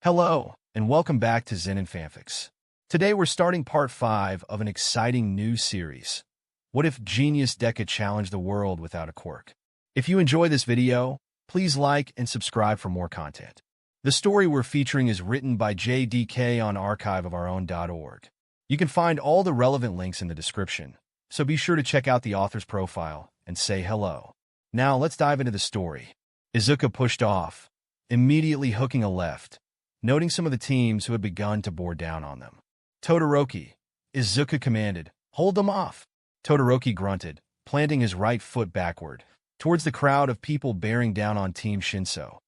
Hello, and welcome back to Zenin Fanfics. Today we're starting part 5 of an exciting new series. What if Genius Deku challenged the world without a quirk? If you enjoy this video, please like and subscribe for more content. The story we're featuring is written by JayDeeKay on archiveofourown.org. You can find all the relevant links in the description, so be sure to check out the author's profile and say hello. Now let's dive into the story. Izuku pushed off, immediately hooking a left, noting some of the teams who had begun to bore down on them. Todoroki, Izuku commanded, "Hold them off." Todoroki grunted, planting his right foot backward, towards the crowd of people bearing down on Team Shinso,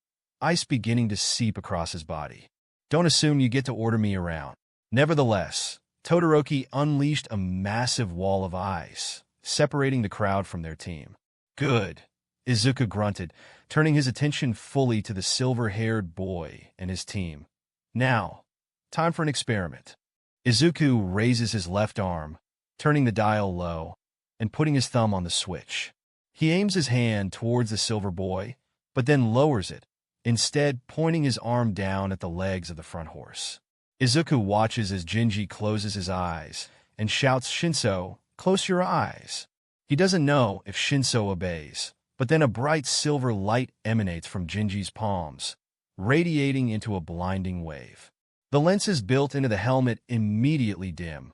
ice beginning to seep across his body. "Don't assume you get to order me around." Nevertheless, Todoroki unleashed a massive wall of ice, separating the crowd from their team. "Good," Izuku grunted, turning his attention fully to the silver-haired boy and his team. "Now, time for an experiment." Izuku raises his left arm, turning the dial low, and putting his thumb on the switch. He aims his hand towards the silver boy, but then lowers it, instead pointing his arm down at the legs of the front horse. Izuku watches as Jinji closes his eyes and shouts, "Shinso, close your eyes." He doesn't know if Shinso obeys, but then a bright silver light emanates from Jinji's palms, radiating into a blinding wave. The lenses built into the helmet immediately dim,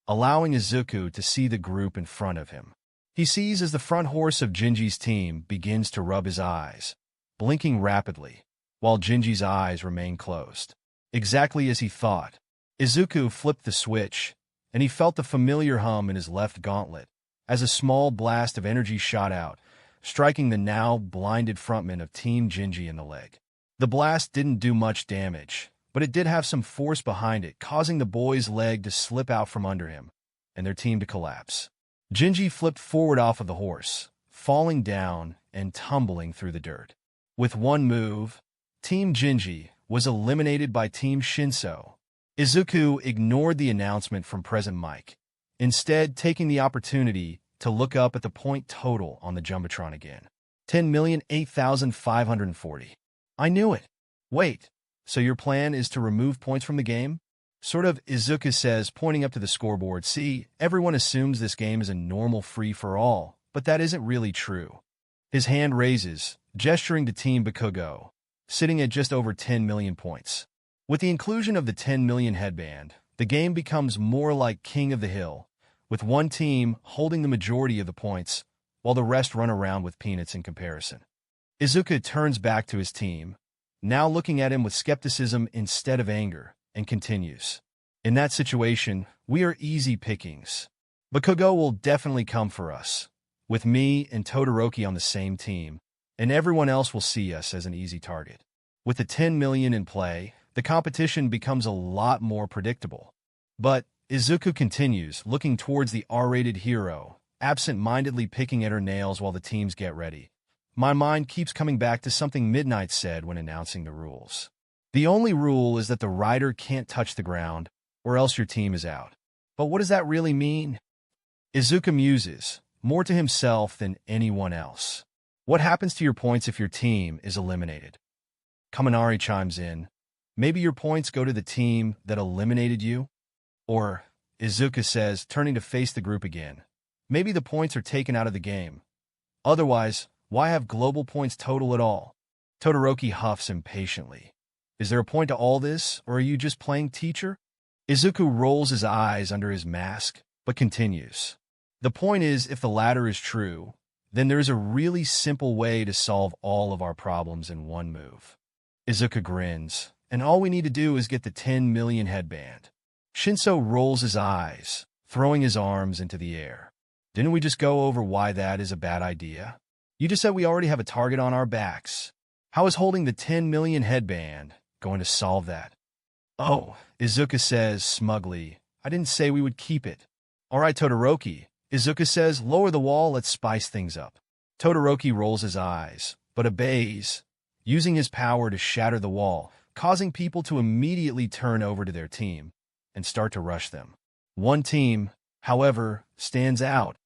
allowing Izuku to see the group in front of him. He sees as the front horse of Jinji's team begins to rub his eyes, blinking rapidly, while Jinji's eyes remain closed. Exactly as he thought, Izuku flipped the switch, and he felt the familiar hum in his left gauntlet, as a small blast of energy shot out, striking the now blinded frontman of Team Jinji in the leg. The blast didn't do much damage, but it did have some force behind it, causing the boy's leg to slip out from under him, and their team to collapse. Jinji flipped forward off of the horse, falling down and tumbling through the dirt. With one move, Team Jinji was eliminated by Team Shinso. Izuku ignored the announcement from President Mike, instead taking the opportunity to look up at the point total on the Jumbotron again. 10,008,540. I knew it. Wait, so your plan is to remove points from the game? Sort of, Izuku says, pointing up to the scoreboard. See, everyone assumes this game is a normal free-for-all, but that isn't really true. His hand raises, gesturing to Team Bakugo, sitting at just over 10 million points. With the inclusion of the 10 million headband, the game becomes more like King of the Hill, with one team holding the majority of the points, while the rest run around with peanuts in comparison. Izuku turns back to his team, now looking at him with skepticism instead of anger, and continues. "In that situation, we are easy pickings. Bakugo will definitely come for us, with me and Todoroki on the same team, and everyone else will see us as an easy target. With the 10 million in play, the competition becomes a lot more predictable." But Izuku continues, looking towards the R-rated hero, absent-mindedly picking at her nails while the teams get ready. "My mind keeps coming back to something Midnight said when announcing the rules. The only rule is that the rider can't touch the ground, or else your team is out. But what does that really mean?" Izuku muses, more to himself than anyone else. "What happens to your points if your team is eliminated?" Kaminari chimes in. "Maybe your points go to the team that eliminated you?" Or, Izuku says, turning to face the group again, "Maybe the points are taken out of the game. Otherwise, why have global points total at all?" Todoroki huffs impatiently. "Is there a point to all this, or are you just playing teacher?" Izuku rolls his eyes under his mask, but continues. "The point is, if the latter is true, then there is a really simple way to solve all of our problems in one move." Izuku grins, "And all we need to do is get the 10 million headband." Shinso rolls his eyes, throwing his arms into the air. "Didn't we just go over why that is a bad idea? You just said we already have a target on our backs. How is holding the 10 million headband going to solve that?" "Oh," Izuku says smugly, "I didn't say we would keep it." "All right, Todoroki," Izuku says, "lower the wall, let's spice things up." Todoroki rolls his eyes, but obeys, using his power to shatter the wall, causing people to immediately turn over to their team and start to rush them. One team, however, stands out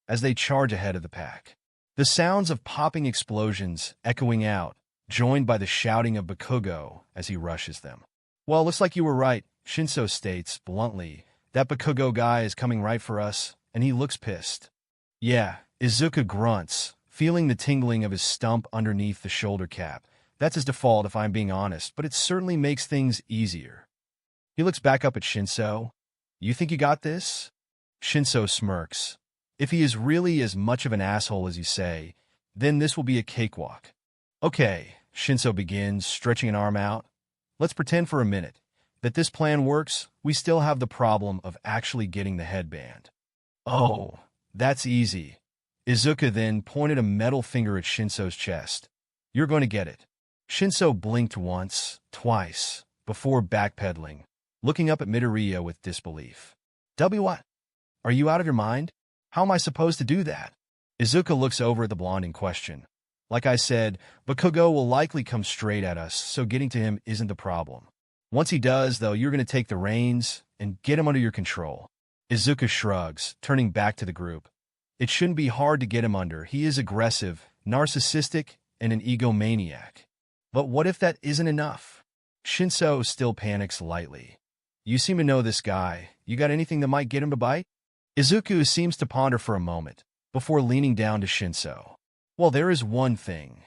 as they charge ahead of the pack. The sounds of popping explosions echoing out, joined by the shouting of Bakugo as he rushes them. Well, looks like you were right, Shinso states, bluntly. That Bakugo guy is coming right for us, and he looks pissed. Yeah, Izuku grunts, feeling the tingling of his stump underneath the shoulder cap. That's his default if I'm being honest, but it certainly makes things easier. He looks back up at Shinso. You think you got this? Shinso smirks. If he is really as much of an asshole as you say, then this will be a cakewalk. Okay, Shinso begins, stretching an arm out. Let's pretend for a minute that this plan works. We still have the problem of actually getting the headband. Oh, that's easy. Izuku then pointed a metal finger at Shinso's chest. You're going to get it. Shinso blinked once, twice, before backpedaling, looking up at Midoriya with disbelief. What? Are you out of your mind? How am I supposed to do that? Izuku looks over at the blonde in question. Like I said, Bakugo will likely come straight at us, so getting to him isn't the problem. Once he does, though, you're going to take the reins and get him under your control. Izuku shrugs, turning back to the group. It shouldn't be hard to get him under. He is aggressive, narcissistic, and an egomaniac. But what if that isn't enough? Shinso still panics lightly. You seem to know this guy. You got anything that might get him to bite? Izuku seems to ponder for a moment, before leaning down to Shinso. Well, there is one thing.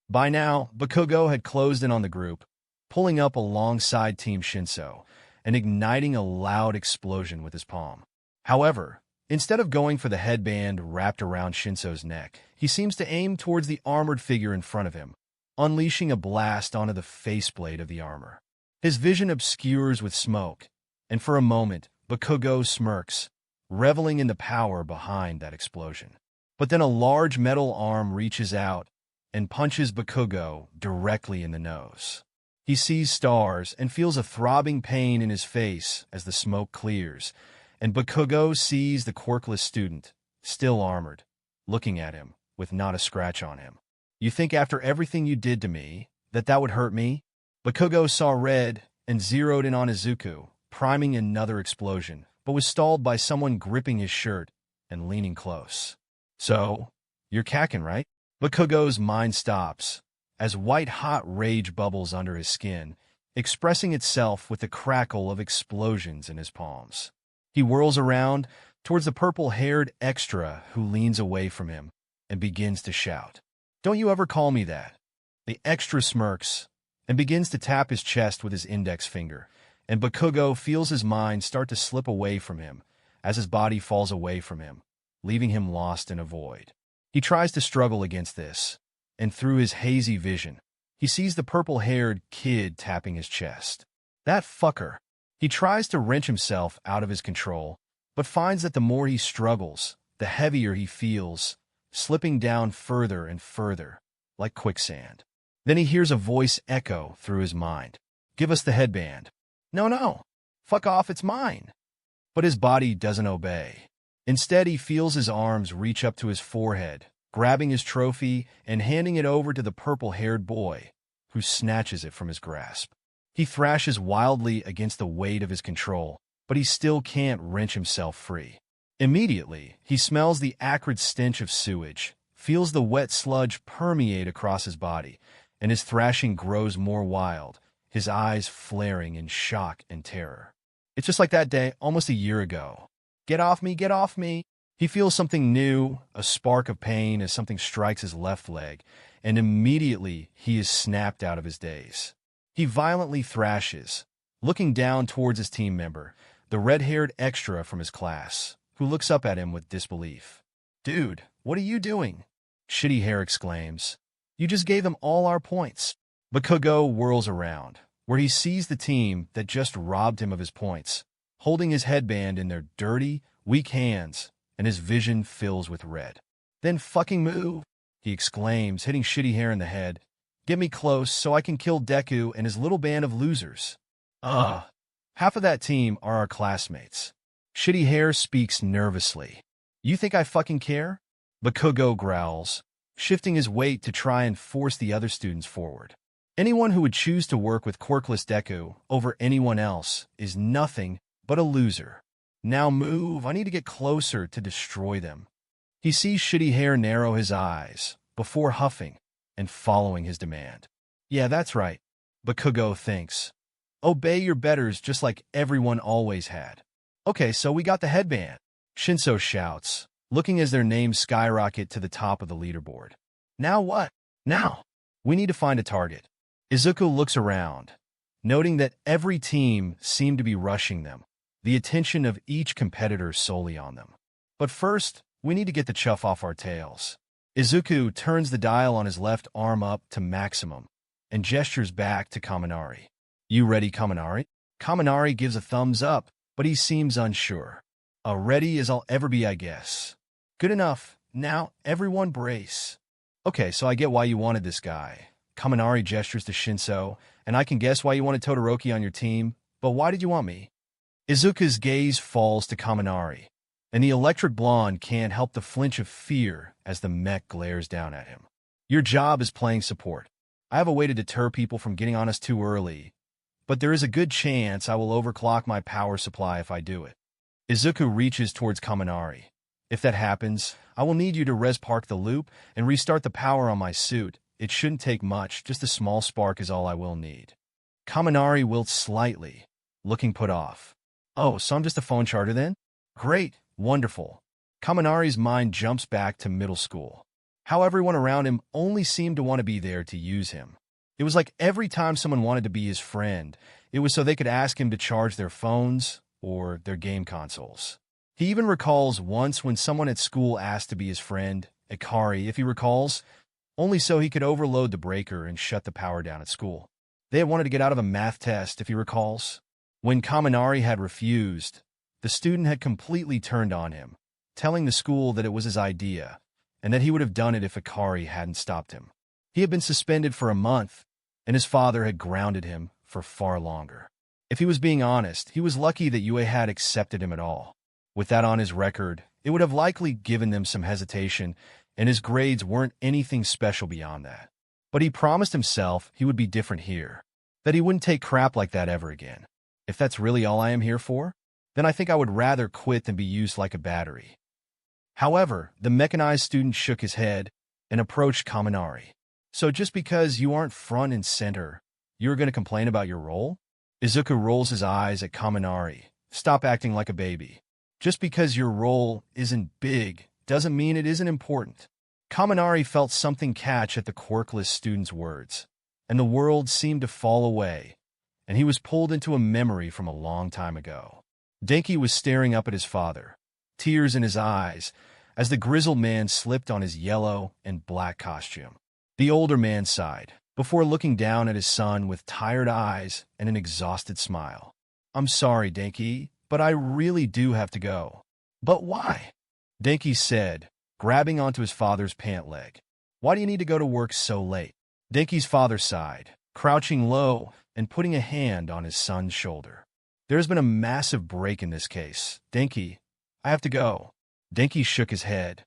By now, Bakugo had closed in on the group, pulling up alongside Team Shinso, and igniting a loud explosion with his palm. However, instead of going for the headband wrapped around Shinso's neck, he seems to aim towards the armored figure in front of him, unleashing a blast onto the faceplate of the armor. His vision obscures with smoke, and for a moment, Bakugo smirks, reveling in the power behind that explosion. But then a large metal arm reaches out and punches Bakugo directly in the nose. He sees stars and feels a throbbing pain in his face as the smoke clears, and Bakugo sees the quirkless student, still armored, looking at him with not a scratch on him. You think after everything you did to me, that would hurt me? Bakugo saw red and zeroed in on Izuku, priming another explosion, but was stalled by someone gripping his shirt and leaning close. So, you're cacking, right? Bakugo's mind stops, as white-hot rage bubbles under his skin, expressing itself with the crackle of explosions in his palms. He whirls around towards the purple-haired extra who leans away from him and begins to shout. Don't you ever call me that. The extra smirks and begins to tap his chest with his index finger, and Bakugo feels his mind start to slip away from him as his body falls away from him, leaving him lost in a void. He tries to struggle against this, and through his hazy vision, he sees the purple-haired kid tapping his chest. That fucker. He tries to wrench himself out of his control, but finds that the more he struggles, the heavier he feels, slipping down further and further, like quicksand. Then he hears a voice echo through his mind. Give us the headband. No. Fuck off, it's mine. But his body doesn't obey. Instead, he feels his arms reach up to his forehead, grabbing his trophy and handing it over to the purple-haired boy, who snatches it from his grasp. He thrashes wildly against the weight of his control, but he still can't wrench himself free. Immediately, he smells the acrid stench of sewage, feels the wet sludge permeate across his body, and his thrashing grows more wild, his eyes flaring in shock and terror. It's just like that day almost a year ago. Get off me, get off me! He feels something new, a spark of pain as something strikes his left leg, and immediately he is snapped out of his daze. He violently thrashes, looking down towards his team member, the red-haired extra from his class, who looks up at him with disbelief. Dude, what are you doing? Shitty Hair exclaims. You just gave them all our points. Bakugo whirls around, where he sees the team that just robbed him of his points, holding his headband in their dirty, weak hands, and his vision fills with red. Then fucking move, he exclaims, hitting Shitty Hair in the head. Get me close so I can kill Deku and his little band of losers. Half of that team are our classmates. Shitty Hair speaks nervously. You think I fucking care? Bakugo growls, shifting his weight to try and force the other students forward. Anyone who would choose to work with quirkless Deku over anyone else is nothing but a loser. Now move, I need to get closer to destroy them. He sees Shitty Hair narrow his eyes, before huffing and following his demand. Yeah, that's right, Bakugo thinks. Obey your betters just like everyone always had. Okay, so we got the headband. Shinso shouts, looking as their names skyrocket to the top of the leaderboard. Now what? Now, we need to find a target. Izuku looks around, noting that every team seemed to be rushing them, the attention of each competitor solely on them. But first, we need to get the chuff off our tails. Izuku turns the dial on his left arm up to maximum and gestures back to Kaminari. You ready, Kaminari? Kaminari gives a thumbs up, but he seems unsure. Ready as I'll ever be, I guess. Good enough. Now, everyone brace. Okay, so I get why you wanted this guy. Kaminari gestures to Shinso, and I can guess why you wanted Todoroki on your team, but why did you want me? Izuku's gaze falls to Kaminari, and the electric blonde can't help the flinch of fear as the mech glares down at him. Your job is playing support. I have a way to deter people from getting on us too early, but there is a good chance I will overclock my power supply if I do it. Izuku reaches towards Kaminari. If that happens, I will need you to res park the loop and restart the power on my suit. It shouldn't take much, just a small spark is all I will need. Kaminari wilts slightly, looking put off. Oh, so I'm just a phone charger then? Great, wonderful. Kaminari's mind jumps back to middle school. How everyone around him only seemed to want to be there to use him. It was like every time someone wanted to be his friend, it was so they could ask him to charge their phones or their game consoles. He even recalls once when someone at school asked to be his friend, Ikari, if he recalls, only so he could overload the breaker and shut the power down at school. They had wanted to get out of a math test, if he recalls. When Kaminari had refused, the student had completely turned on him, telling the school that it was his idea, and that he would have done it if Ikari hadn't stopped him. He had been suspended for a month, and his father had grounded him for far longer. If he was being honest, he was lucky that UA had accepted him at all. With that on his record, it would have likely given them some hesitation, and his grades weren't anything special beyond that. But he promised himself he would be different here, that he wouldn't take crap like that ever again. If that's really all I am here for, then I think I would rather quit than be used like a battery. However, the mechanized student shook his head and approached Kaminari. So just because you aren't front and center, you're going to complain about your role? Izuku rolls his eyes at Kaminari. Stop acting like a baby. Just because your role isn't big doesn't mean it isn't important. Kaminari felt something catch at the quirkless student's words, and the world seemed to fall away, and he was pulled into a memory from a long time ago. Denki was staring up at his father, tears in his eyes, as the grizzled man slipped on his yellow and black costume. The older man sighed, before looking down at his son with tired eyes and an exhausted smile. I'm sorry, Denki, but I really do have to go. But why? Denki said, grabbing onto his father's pant leg. Why do you need to go to work so late? Denki's father sighed, crouching low and putting a hand on his son's shoulder. There's been a massive break in this case. Denki, I have to go. Denki shook his head.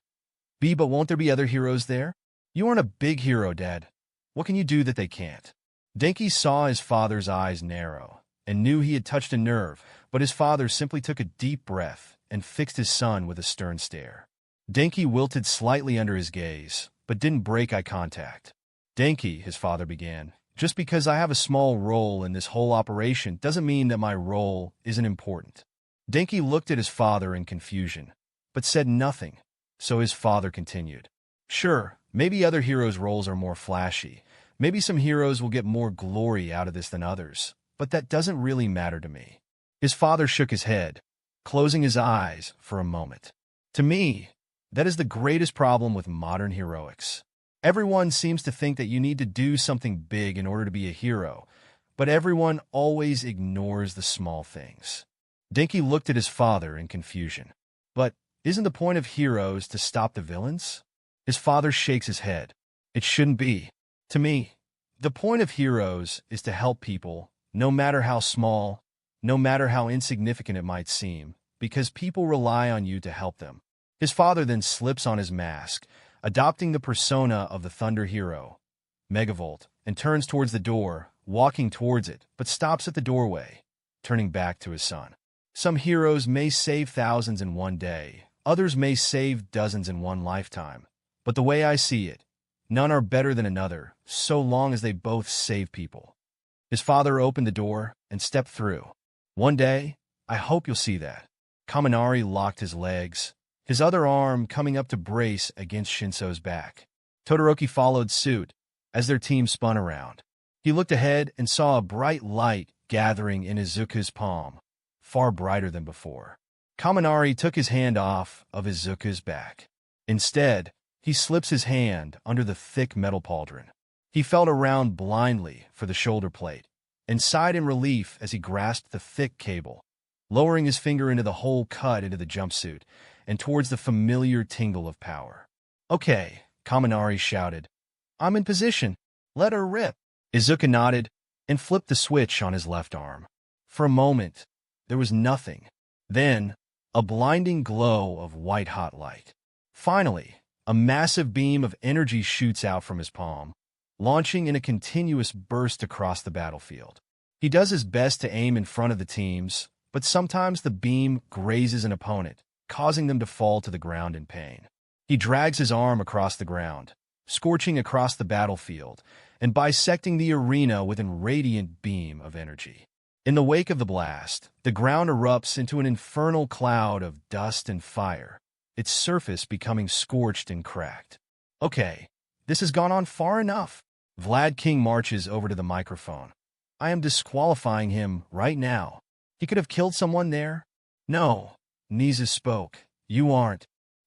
But won't there be other heroes there? You aren't a big hero, Dad. What can you do that they can't? Denki saw his father's eyes narrow and knew he had touched a nerve, but his father simply took a deep breath and fixed his son with a stern stare. Denki wilted slightly under his gaze, but didn't break eye contact. Denki, his father began, just because I have a small role in this whole operation doesn't mean that my role isn't important. Denki looked at his father in confusion, but said nothing, so his father continued. Sure, maybe other heroes' roles are more flashy. Maybe some heroes will get more glory out of this than others, but that doesn't really matter to me. His father shook his head, closing his eyes for a moment. To me, that is the greatest problem with modern heroics. Everyone seems to think that you need to do something big in order to be a hero, but everyone always ignores the small things. Denki looked at his father in confusion. But isn't the point of heroes to stop the villains? His father shakes his head. It shouldn't be. To me, the point of heroes is to help people, no matter how small, no matter how insignificant it might seem, because people rely on you to help them. His father then slips on his mask, adopting the persona of the Thunder Hero, Megavolt, and turns towards the door, walking towards it, but stops at the doorway, turning back to his son. Some heroes may save thousands in one day, others may save dozens in one lifetime. But the way I see it, none are better than another, so long as they both save people. His father opened the door and stepped through. One day, I hope you'll see that. Kaminari locked his legs, his other arm coming up to brace against Shinso's back. Todoroki followed suit as their team spun around. He looked ahead and saw a bright light gathering in Izuku's palm, far brighter than before. Kaminari took his hand off of Izuku's back. Instead, he slips his hand under the thick metal pauldron. He felt around blindly for the shoulder plate and sighed in relief as he grasped the thick cable, lowering his finger into the hole cut into the jumpsuit and towards the familiar tingle of power. "Okay," Kaminari shouted. "I'm in position. Let her rip." Izuku nodded and flipped the switch on his left arm. For a moment, there was nothing. Then, a blinding glow of white-hot light. Finally, a massive beam of energy shoots out from his palm, launching in a continuous burst across the battlefield. He does his best to aim in front of the teams, but sometimes the beam grazes an opponent, causing them to fall to the ground in pain. He drags his arm across the ground, scorching across the battlefield and bisecting the arena with a radiant beam of energy. In the wake of the blast, the ground erupts into an infernal cloud of dust and fire, its surface becoming scorched and cracked. "Okay, this has gone on far enough." Vlad King marches over to the microphone. "I am disqualifying him right now. He could have killed someone there." "No," Nizu spoke. "You aren't."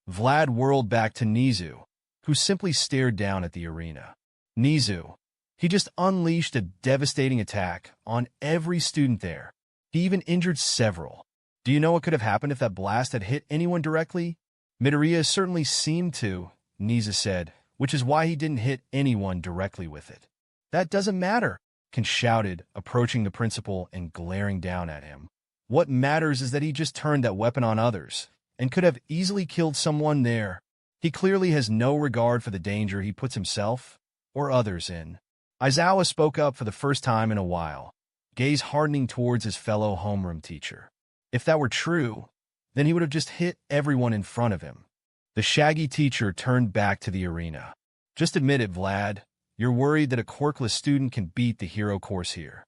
Vlad whirled back to Nizu, who simply stared down at the arena. "Nizu, he just unleashed a devastating attack on every student there. He even injured several. Do you know what could have happened if that blast had hit anyone directly?" "Midoriya certainly seemed to," Nizu said, "which is why he didn't hit anyone directly with it." "That doesn't matter," Ken shouted, approaching the principal and glaring down at him. "What matters is that he just turned that weapon on others and could have easily killed someone there. He clearly has no regard for the danger he puts himself or others in." Aizawa spoke up for the first time in a while, gaze hardening towards his fellow homeroom teacher. If that were true, then he would have just hit everyone in front of him. The shaggy teacher turned back to the arena. "Just admit it, Vlad. You're worried that a quirkless student can beat the hero course here."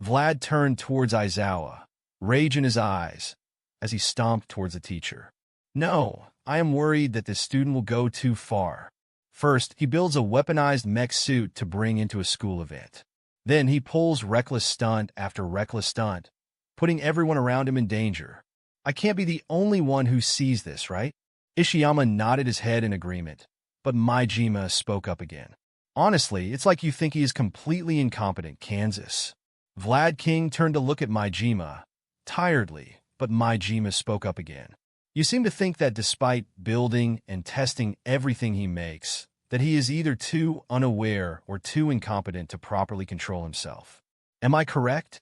Vlad turned towards Aizawa, rage in his eyes, as he stomped towards the teacher. "No, I am worried that this student will go too far. First, he builds a weaponized mech suit to bring into a school event. Then he pulls reckless stunt after reckless stunt, putting everyone around him in danger. I can't be the only one who sees this, right?" Ishiyama nodded his head in agreement, but Maijima spoke up again. "Honestly, it's like you think he is completely incompetent, Kansas." Vlad King turned to look at Maijima, tiredly, but Maijima spoke up again. "You seem to think that despite building and testing everything he makes, that he is either too unaware or too incompetent to properly control himself. Am I correct?"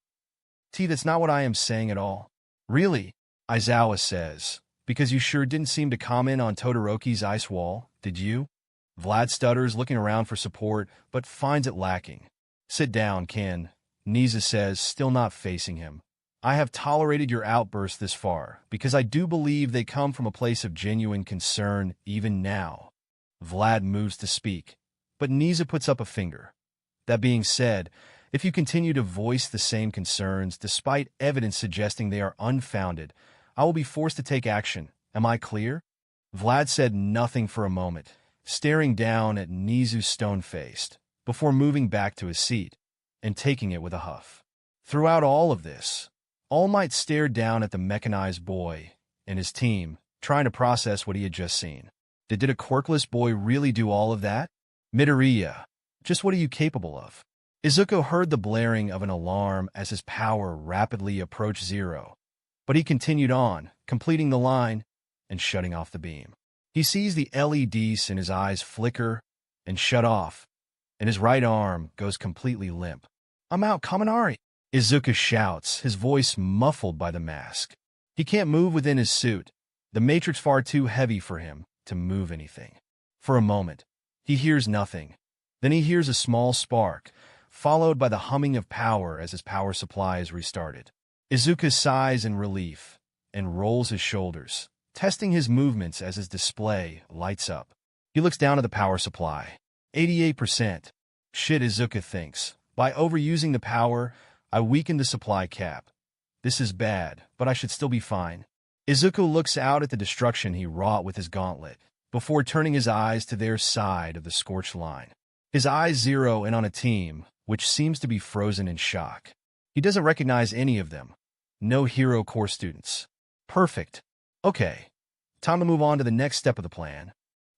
"That's not what I am saying at all." "Really?" Aizawa says, "because you sure didn't seem to comment on Todoroki's ice wall, did you?" Vlad stutters, looking around for support, but finds it lacking. "Sit down, Ken," Nizu says, still not facing him. "I have tolerated your outbursts this far, because I do believe they come from a place of genuine concern even now." Vlad moves to speak, but Nizu puts up a finger. "That being said, if you continue to voice the same concerns despite evidence suggesting they are unfounded, I will be forced to take action. Am I clear?" Vlad said nothing for a moment, staring down at Nizu stone-faced, before moving back to his seat and taking it with a huff. Throughout all of this, All Might stared down at the mechanized boy and his team, trying to process what he had just seen. Did a quirkless boy really do all of that? Midoriya, just what are you capable of? Izuku heard the blaring of an alarm as his power rapidly approached zero, but he continued on, completing the line and shutting off the beam. He sees the LEDs in his eyes flicker and shut off, and his right arm goes completely limp. "I'm out, Kaminari!" Izuku shouts, his voice muffled by the mask. He can't move within his suit, the matrix far too heavy for him to move anything. For a moment, he hears nothing. Then he hears a small spark, followed by the humming of power as his power supply is restarted. Izuku sighs in relief and rolls his shoulders, testing his movements as his display lights up. He looks down at the power supply. 88%. Shit, Izuku thinks, By overusing the power, I weakened the supply cap. This is bad, but I should still be fine. Izuku looks out at the destruction he wrought with his gauntlet, before turning his eyes to their side of the scorched line. His eyes zero in on a team, which seems to be frozen in shock. He doesn't recognize any of them. No Hero Corps students. Perfect. Okay, time to move on to the next step of the plan.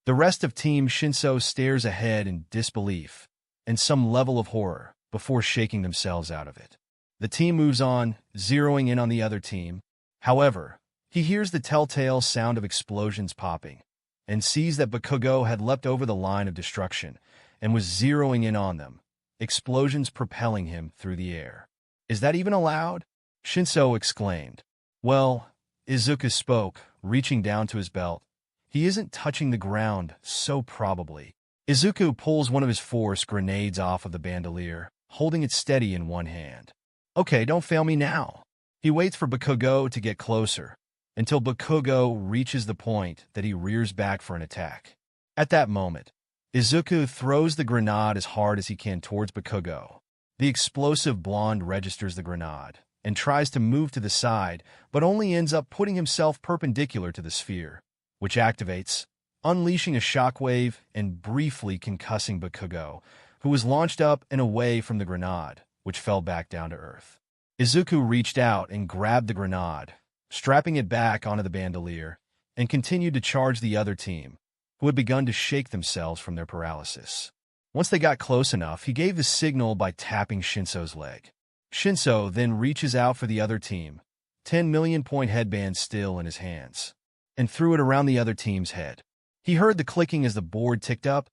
The rest of Team Shinso stares ahead in disbelief and some level of horror before shaking themselves out of it. The team moves on, zeroing in on the other team. However, he hears the telltale sound of explosions popping and sees that Bakugo had leapt over the line of destruction and was zeroing in on them, explosions propelling him through the air. Is that even allowed? Shinso exclaimed. Well, Izuku spoke, reaching down to his belt. He isn't touching the ground, so probably. Izuku pulls one of his force grenades off of the bandolier, holding it steady in one hand. Okay, don't fail me now. He waits for Bakugo to get closer, until Bakugo reaches the point that he rears back for an attack. At that moment, Izuku throws the grenade as hard as he can towards Bakugo. The explosive blonde registers the grenade and tries to move to the side, but only ends up putting himself perpendicular to the sphere, which activates, unleashing a shockwave and briefly concussing Bakugo, who was launched up and away from the grenade, which fell back down to earth. Izuku reached out and grabbed the grenade, strapping it back onto the bandolier, and continued to charge the other team, who had begun to shake themselves from their paralysis. Once they got close enough, he gave the signal by tapping Shinso's leg. Shinso then reaches out for the other team, 10 million point headband still in his hands, and threw it around the other team's head. He heard the clicking as the board ticked up,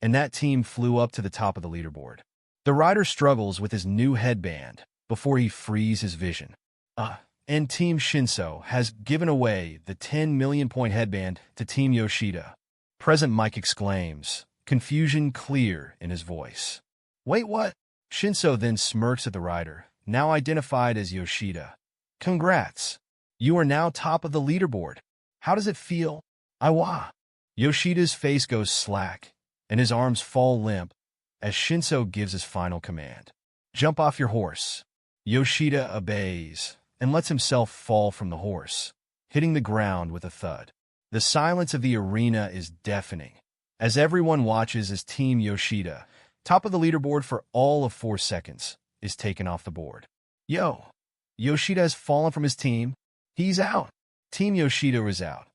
and that team flew up to the top of the leaderboard. The rider struggles with his new headband before he frees his vision. And Team Shinso has given away the 10 million point headband to Team Yoshida. Present Mike exclaims, confusion clear in his voice. Wait, what? Shinso then smirks at the rider, now identified as Yoshida. Congrats. You are now top of the leaderboard. How does it feel? Aiwa. Yoshida's face goes slack, and his arms fall limp as Shinso gives his final command. Jump off your horse. Yoshida obeys and lets himself fall from the horse, hitting the ground with a thud. The silence of the arena is deafening, as everyone watches as Team Yoshida, top of the leaderboard for all of 4 seconds, is taken off the board. Yoshida has fallen from his team. He's out. Team Yoshida is out.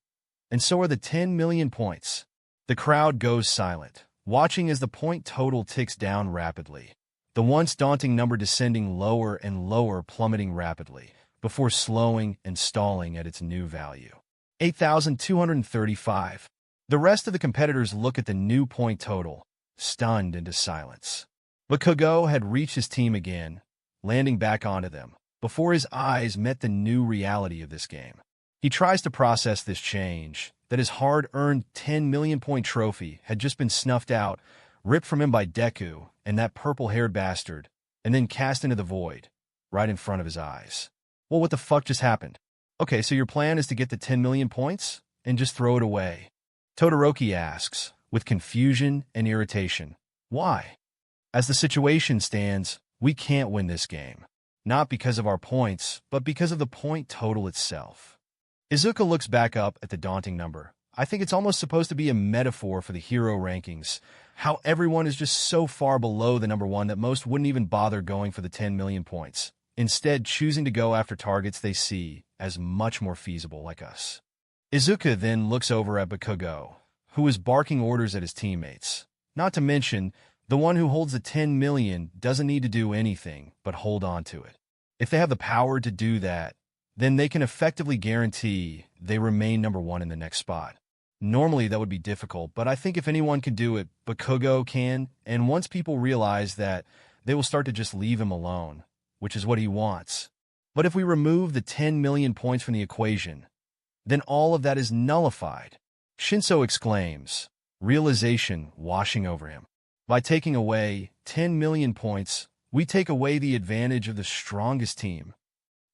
And so are the 10 million points. The crowd goes silent, watching as the point total ticks down rapidly, the once daunting number descending lower and lower, plummeting rapidly, before slowing and stalling at its new value. 8,235. The rest of the competitors look at the new point total, stunned into silence. Bakugo had reached his team again, landing back onto them, before his eyes met the new reality of this game. He tries to process this change, that his hard-earned 10 million point trophy had just been snuffed out, ripped from him by Deku and that purple-haired bastard, and then cast into the void, right in front of his eyes. Well, what the fuck just happened? Okay, so your plan is to get the 10 million points and just throw it away? Todoroki asks, with confusion and irritation. Why? As the situation stands, we can't win this game. Not because of our points, but because of the point total itself. Izuku looks back up at the daunting number. I think it's almost supposed to be a metaphor for the hero rankings, how everyone is just so far below the number one that most wouldn't even bother going for the 10 million points, instead choosing to go after targets they see as much more feasible, like us. Izuku then looks over at Bakugo, who is barking orders at his teammates. Not to mention, the one who holds the 10 million doesn't need to do anything but hold on to it. If they have the power to do that, then they can effectively guarantee they remain number one in the next spot. Normally that would be difficult, but I think if anyone can do it, Bakugo can, and once people realize that, they will start to just leave him alone, which is what he wants. But if we remove the 10 million points from the equation, then all of that is nullified. Shinso exclaims, realization washing over him. By taking away 10 million points, we take away the advantage of the strongest team.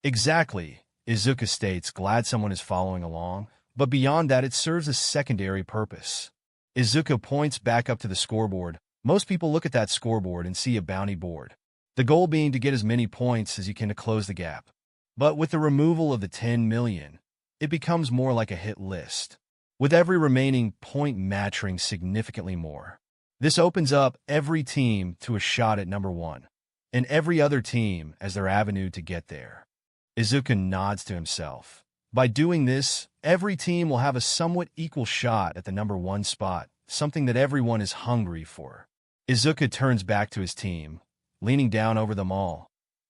Exactly, Izuku states, glad someone is following along, but beyond that it serves a secondary purpose. Izuku points back up to the scoreboard. Most people look at that scoreboard and see a bounty board, the goal being to get as many points as you can to close the gap. But with the removal of the 10 million, it becomes more like a hit list, with every remaining point mattering significantly more. This opens up every team to a shot at number 1, and every other team as their avenue to get there. Izuku nods to himself. By doing this, every team will have a somewhat equal shot at the number 1 spot, something that everyone is hungry for. Izuku turns back to his team, leaning down over them all.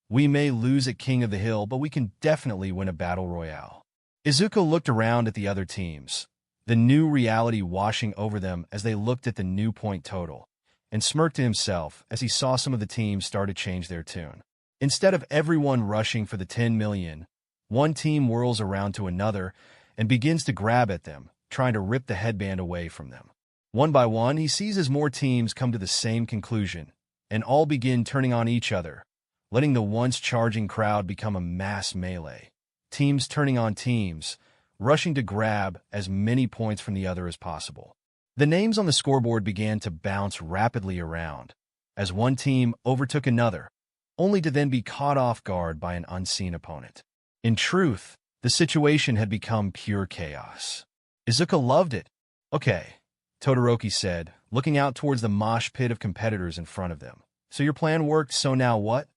We may lose at King of the Hill, but we can definitely win a battle royale. Izuku looked around at the other teams, the new reality washing over them as they looked at the new point total, and smirked to himself as he saw some of the teams start to change their tune. Instead of everyone rushing for the 10 million, one team whirls around to another and begins to grab at them, trying to rip the headband away from them. One by one, he sees as more teams come to the same conclusion, and all begin turning on each other, letting the once charging crowd become a mass melee. Teams turning on teams, rushing to grab as many points from the other as possible. The names on the scoreboard began to bounce rapidly around, as one team overtook another, only to then be caught off guard by an unseen opponent. In truth, the situation had become pure chaos. Izuku loved it. Okay, Todoroki said, looking out towards the mosh pit of competitors in front of them. So your plan worked, so now what?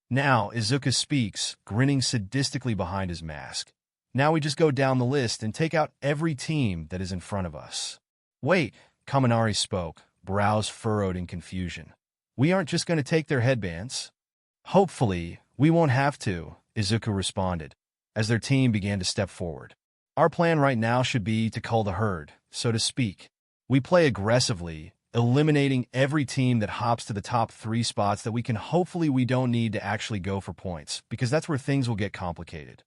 Now, Izuku speaks, grinning sadistically behind his mask. Now we just go down the list and take out every team that is in front of us. Wait, Kaminari spoke, brows furrowed in confusion. We aren't just going to take their headbands? Hopefully, we won't have to, Izuku responded, as their team began to step forward. Our plan right now should be to cull the herd, so to speak. We play aggressively, eliminating every team that hops to the top 3 spots that we don't need to actually go for points, because that's where things will get complicated.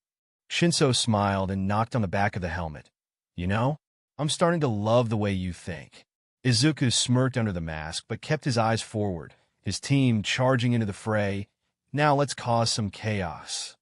Shinso smiled and knocked on the back of the helmet. You know, I'm starting to love the way you think. Izuku smirked under the mask, but kept his eyes forward, his team charging into the fray. Now let's cause some chaos.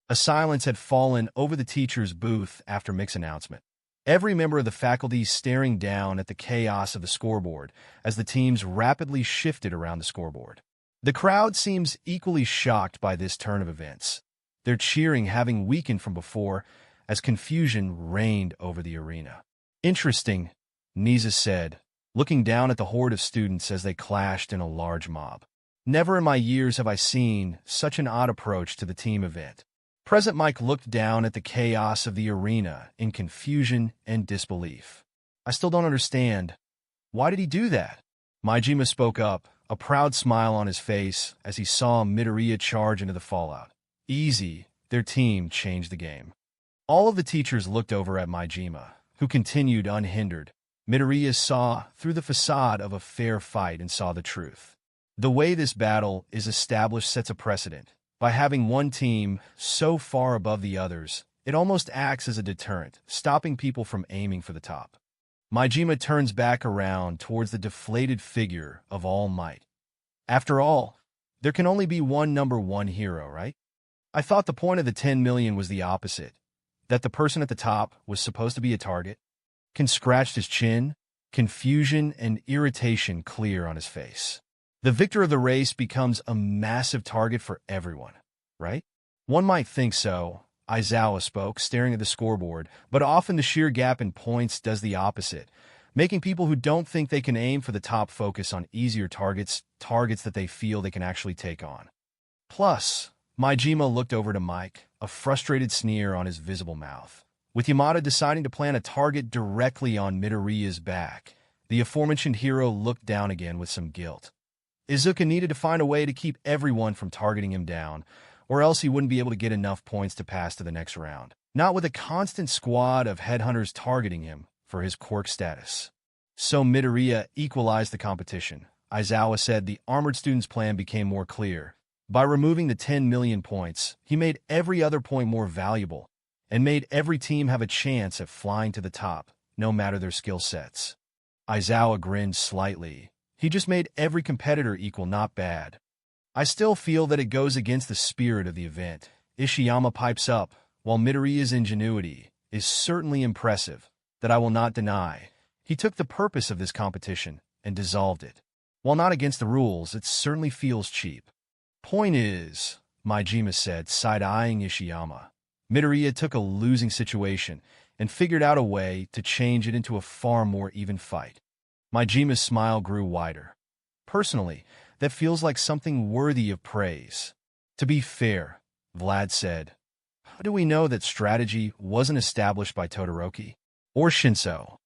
A silence had fallen over the teacher's booth after Mick's announcement. Every member of the faculty staring down at the chaos of the scoreboard as the teams rapidly shifted around the scoreboard. The crowd seems equally shocked by this turn of events, their cheering having weakened from before as confusion reigned over the arena. Interesting, Nisa said, looking down at the horde of students as they clashed in a large mob. Never in my years have I seen such an odd approach to the team event. President Mike looked down at the chaos of the arena in confusion and disbelief. I still don't understand. Why did he do that? Majima spoke up, a proud smile on his face as he saw Midoriya charge into the fallout. Easy, their team changed the game. All of the teachers looked over at Majima, who continued unhindered. Midoriya saw through the facade of a fair fight and saw the truth. The way this battle is established sets a precedent. By having one team so far above the others, it almost acts as a deterrent, stopping people from aiming for the top. Majima turns back around towards the deflated figure of All Might. After all, there can only be one number 1 hero, right? I thought the point of the 10 million was the opposite, that the person at the top was supposed to be a target. Ken scratched his chin, confusion and irritation clear on his face. The victor of the race becomes a massive target for everyone, right? One might think so, Aizawa spoke, staring at the scoreboard, but often the sheer gap in points does the opposite, making people who don't think they can aim for the top focus on easier targets that they feel they can actually take on. Plus, Majima looked over to Mike, a frustrated sneer on his visible mouth. With Yamada deciding to plant a target directly on Midoriya's back, the aforementioned hero looked down again with some guilt. Izuku needed to find a way to keep everyone from targeting him down, or else he wouldn't be able to get enough points to pass to the next round. Not with a constant squad of headhunters targeting him for his quirk status. So Midoriya equalized the competition. Aizawa said the armored student's plan became more clear. By removing the 10 million points, he made every other point more valuable, and made every team have a chance at flying to the top, no matter their skill sets. Aizawa grinned slightly. He just made every competitor equal, not bad. I still feel that it goes against the spirit of the event. Ishiyama pipes up, while Midoriya's ingenuity is certainly impressive, that I will not deny. He took the purpose of this competition and dissolved it. While not against the rules, it certainly feels cheap. Point is, Majima said, side-eyeing Ishiyama, Midoriya took a losing situation and figured out a way to change it into a far more even fight. Majima's smile grew wider. Personally, that feels like something worthy of praise. To be fair, Vlad said, how do we know that strategy wasn't established by Todoroki? Or Shinso?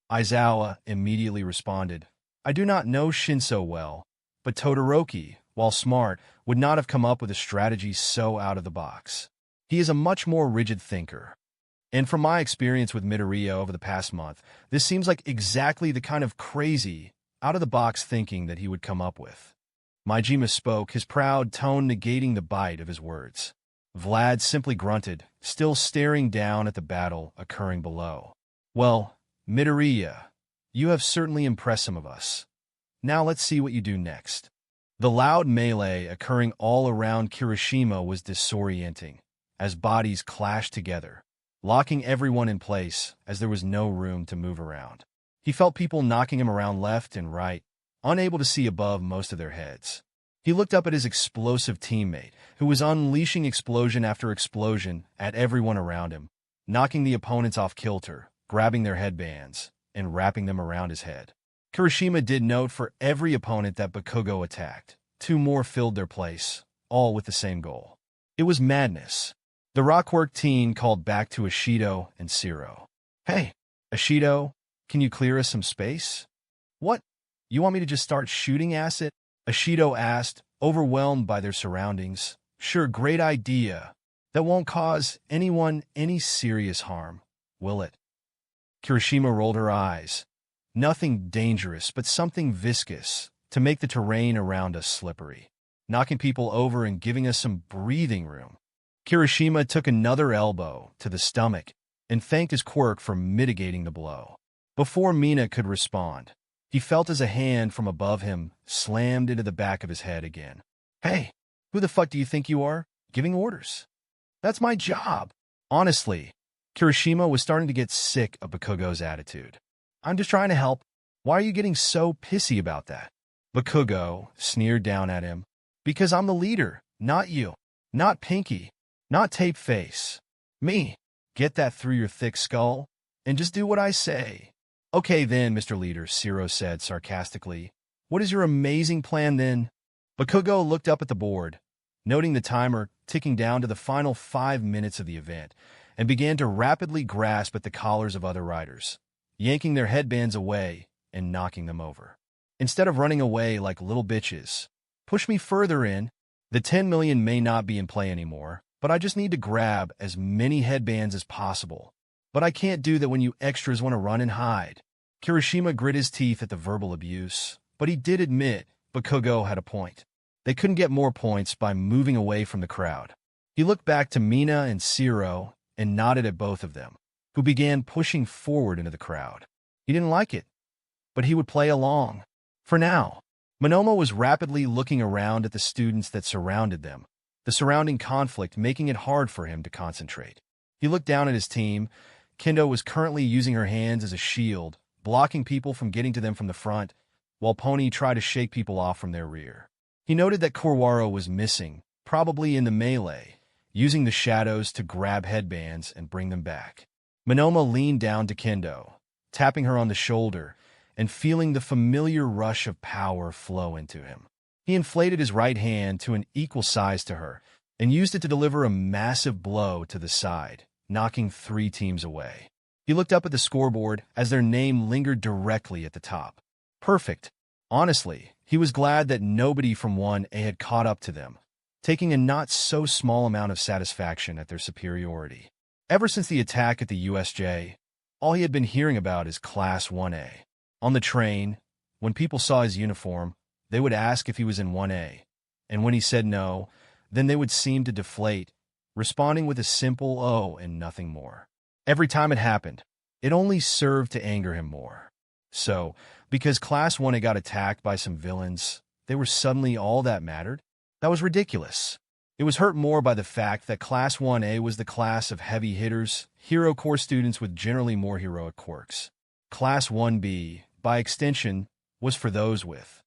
Aizawa immediately responded, I do not know Shinso well, but Todoroki, while smart, would not have come up with a strategy so out of the box. He is a much more rigid thinker. And from my experience with Midoriya over the past month, this seems like exactly the kind of crazy, out-of-the-box thinking that he would come up with. Majima spoke, his proud tone negating the bite of his words. Vlad simply grunted, still staring down at the battle occurring below. Well, Midoriya, you have certainly impressed some of us. Now let's see what you do next. The loud melee occurring all around Kirishima was disorienting, as bodies clashed together, locking everyone in place as there was no room to move around. He felt people knocking him around left and right, unable to see above most of their heads. He looked up at his explosive teammate, who was unleashing explosion after explosion at everyone around him, knocking the opponents off kilter, grabbing their headbands, and wrapping them around his head. Kirishima did note for every opponent that Bakugo attacked. 2 more filled their place, all with the same goal. It was madness. The Rockwork team called back to Ishido and Zero. Hey, Ishido, can you clear us some space? What? You want me to just start shooting acid? Ishido asked, overwhelmed by their surroundings. Sure, great idea. That won't cause anyone any serious harm, will it? Kirishima rolled her eyes. Nothing dangerous, but something viscous to make the terrain around us slippery, knocking people over and giving us some breathing room. Kirishima took another elbow to the stomach and thanked his quirk for mitigating the blow. Before Mina could respond, he felt as a hand from above him slammed into the back of his head again. Hey, who the fuck do you think you are? Giving orders? That's my job. Honestly, Kirishima was starting to get sick of Bakugo's attitude. I'm just trying to help. Why are you getting so pissy about that? Bakugo sneered down at him. Because I'm the leader, not you. Not Pinky. Not Tape Face. Me. Get that through your thick skull, and just do what I say. Okay then, Mr. Leader, Zero said sarcastically. What is your amazing plan then? Bakugo looked up at the board, noting the timer ticking down to the final 5 minutes of the event, and began to rapidly grasp at the collars of other riders, yanking their headbands away and knocking them over. Instead of running away like little bitches, push me further in. The 10 million may not be in play anymore, but I just need to grab as many headbands as possible. But I can't do that when you extras want to run and hide. Kirishima grit his teeth at the verbal abuse, but he did admit Bakugo had a point. They couldn't get more points by moving away from the crowd. He looked back to Mina and Zero and nodded at both of them, who began pushing forward into the crowd. He didn't like it, but he would play along. For now, Monoma was rapidly looking around at the students that surrounded them, the surrounding conflict making it hard for him to concentrate. He looked down at his team. Kendo was currently using her hands as a shield, blocking people from getting to them from the front, while Pony tried to shake people off from their rear. He noted that Kurwaro was missing, probably in the melee, using the shadows to grab headbands and bring them back. Monoma leaned down to Kendo, tapping her on the shoulder and feeling the familiar rush of power flow into him. He inflated his right hand to an equal size to her and used it to deliver a massive blow to the side, knocking 3 teams away. He looked up at the scoreboard as their name lingered directly at the top. Perfect. Honestly, he was glad that nobody from 1A had caught up to them, taking a not-so-small amount of satisfaction at their superiority. Ever since the attack at the USJ, all he had been hearing about is Class 1A. On the train, when people saw his uniform, they would ask if he was in 1A, and when he said no, then they would seem to deflate, responding with a simple "oh" and nothing more. Every time it happened, it only served to anger him more. So, because Class 1A got attacked by some villains, they were suddenly all that mattered? That was ridiculous. It was hurt more by the fact that Class 1A was the class of heavy hitters, hero core students with generally more heroic quirks. Class 1B, by extension, was for those with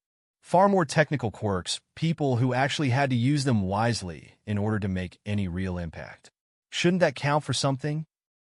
Far more technical quirks, people who actually had to use them wisely in order to make any real impact. Shouldn't that count for something?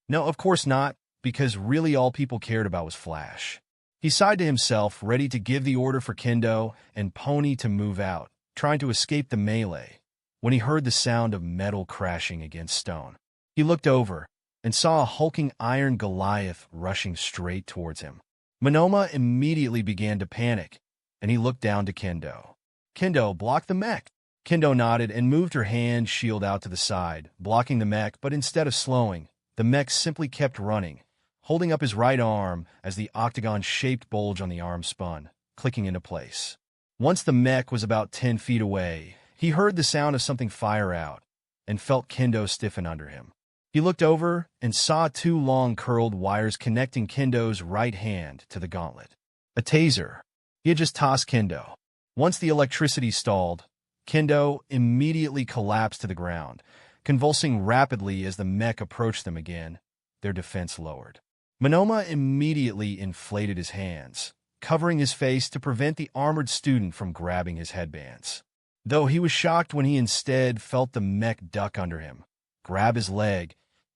No, of course not, because really all people cared about was Flash. He sighed to himself, ready to give the order for Kendo and Pony to move out, trying to escape the melee, when he heard the sound of metal crashing against stone. He looked over and saw a hulking iron Goliath rushing straight towards him. Monoma immediately began to panic, and he looked down to Kendo. Kendo, block the mech. Kendo nodded and moved her hand shield out to the side, blocking the mech, but instead of slowing, the mech simply kept running, holding up his right arm as the octagon-shaped bulge on the arm spun, clicking into place. Once the mech was about 10 feet away, he heard the sound of something fire out and felt Kendo stiffen under him. He looked over and saw two long curled wires connecting Kendo's right hand to the gauntlet. A taser. He had just tossed Kendo. Once the electricity stalled, Kendo immediately collapsed to the ground, convulsing rapidly as the mech approached them again, their defense lowered. Monoma immediately inflated his hands, covering his face to prevent the armored student from grabbing his headbands. Though he was shocked when he instead felt the mech duck under him, grab his leg,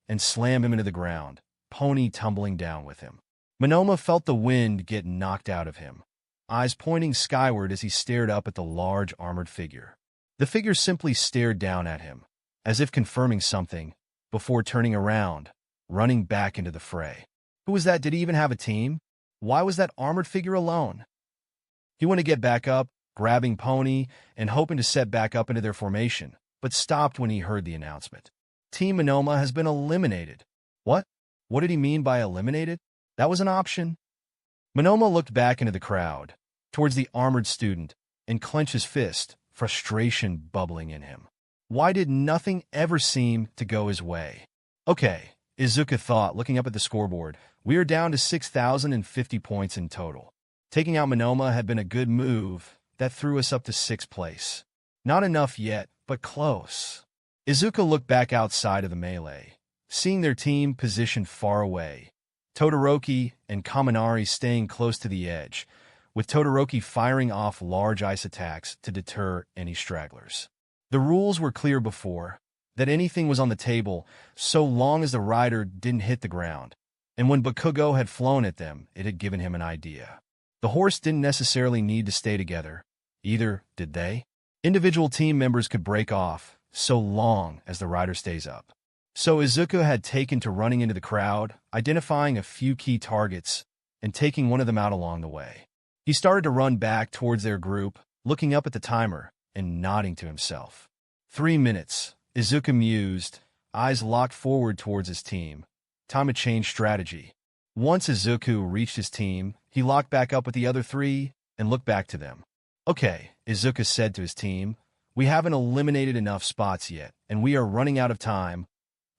and slam him into the ground, Pony tumbling down with him. Monoma felt the wind get knocked out of him, eyes pointing skyward as he stared up at the large armored figure. The figure simply stared down at him, as if confirming something, before turning around, running back into the fray. Who was that? Did he even have a team? Why was that armored figure alone? He wanted to get back up, grabbing Pony and hoping to set back up into their formation, but stopped when he heard the announcement. Team Monoma has been eliminated. What? What did he mean by eliminated? That was an option. Monoma looked back into the crowd, towards the armored student, and clenched his fist, frustration bubbling in him. Why did nothing ever seem to go his way? Okay, Izuku thought, looking up at the scoreboard. We are down to 6,050 points in total. Taking out Monoma had been a good move that threw us up to 6th place. Not enough yet, but close. Izuku looked back outside of the melee, seeing their team positioned far away. Todoroki and Kaminari staying close to the edge, with Todoroki firing off large ice attacks to deter any stragglers. The rules were clear before, that anything was on the table so long as the rider didn't hit the ground, and when Bakugo had flown at them, it had given him an idea. The horse didn't necessarily need to stay together, either did they? Individual team members could break off, so long as the rider stays up. So Izuku had taken to running into the crowd, identifying a few key targets, and taking one of them out along the way. He started to run back towards their group, looking up at the timer and nodding to himself. 3 minutes, Izuku mused, eyes locked forward towards his team. Time to change strategy. Once Izuku reached his team, he locked back up with the other 3 and looked back to them. Okay, Izuku said to his team, we haven't eliminated enough spots yet, and we are running out of time.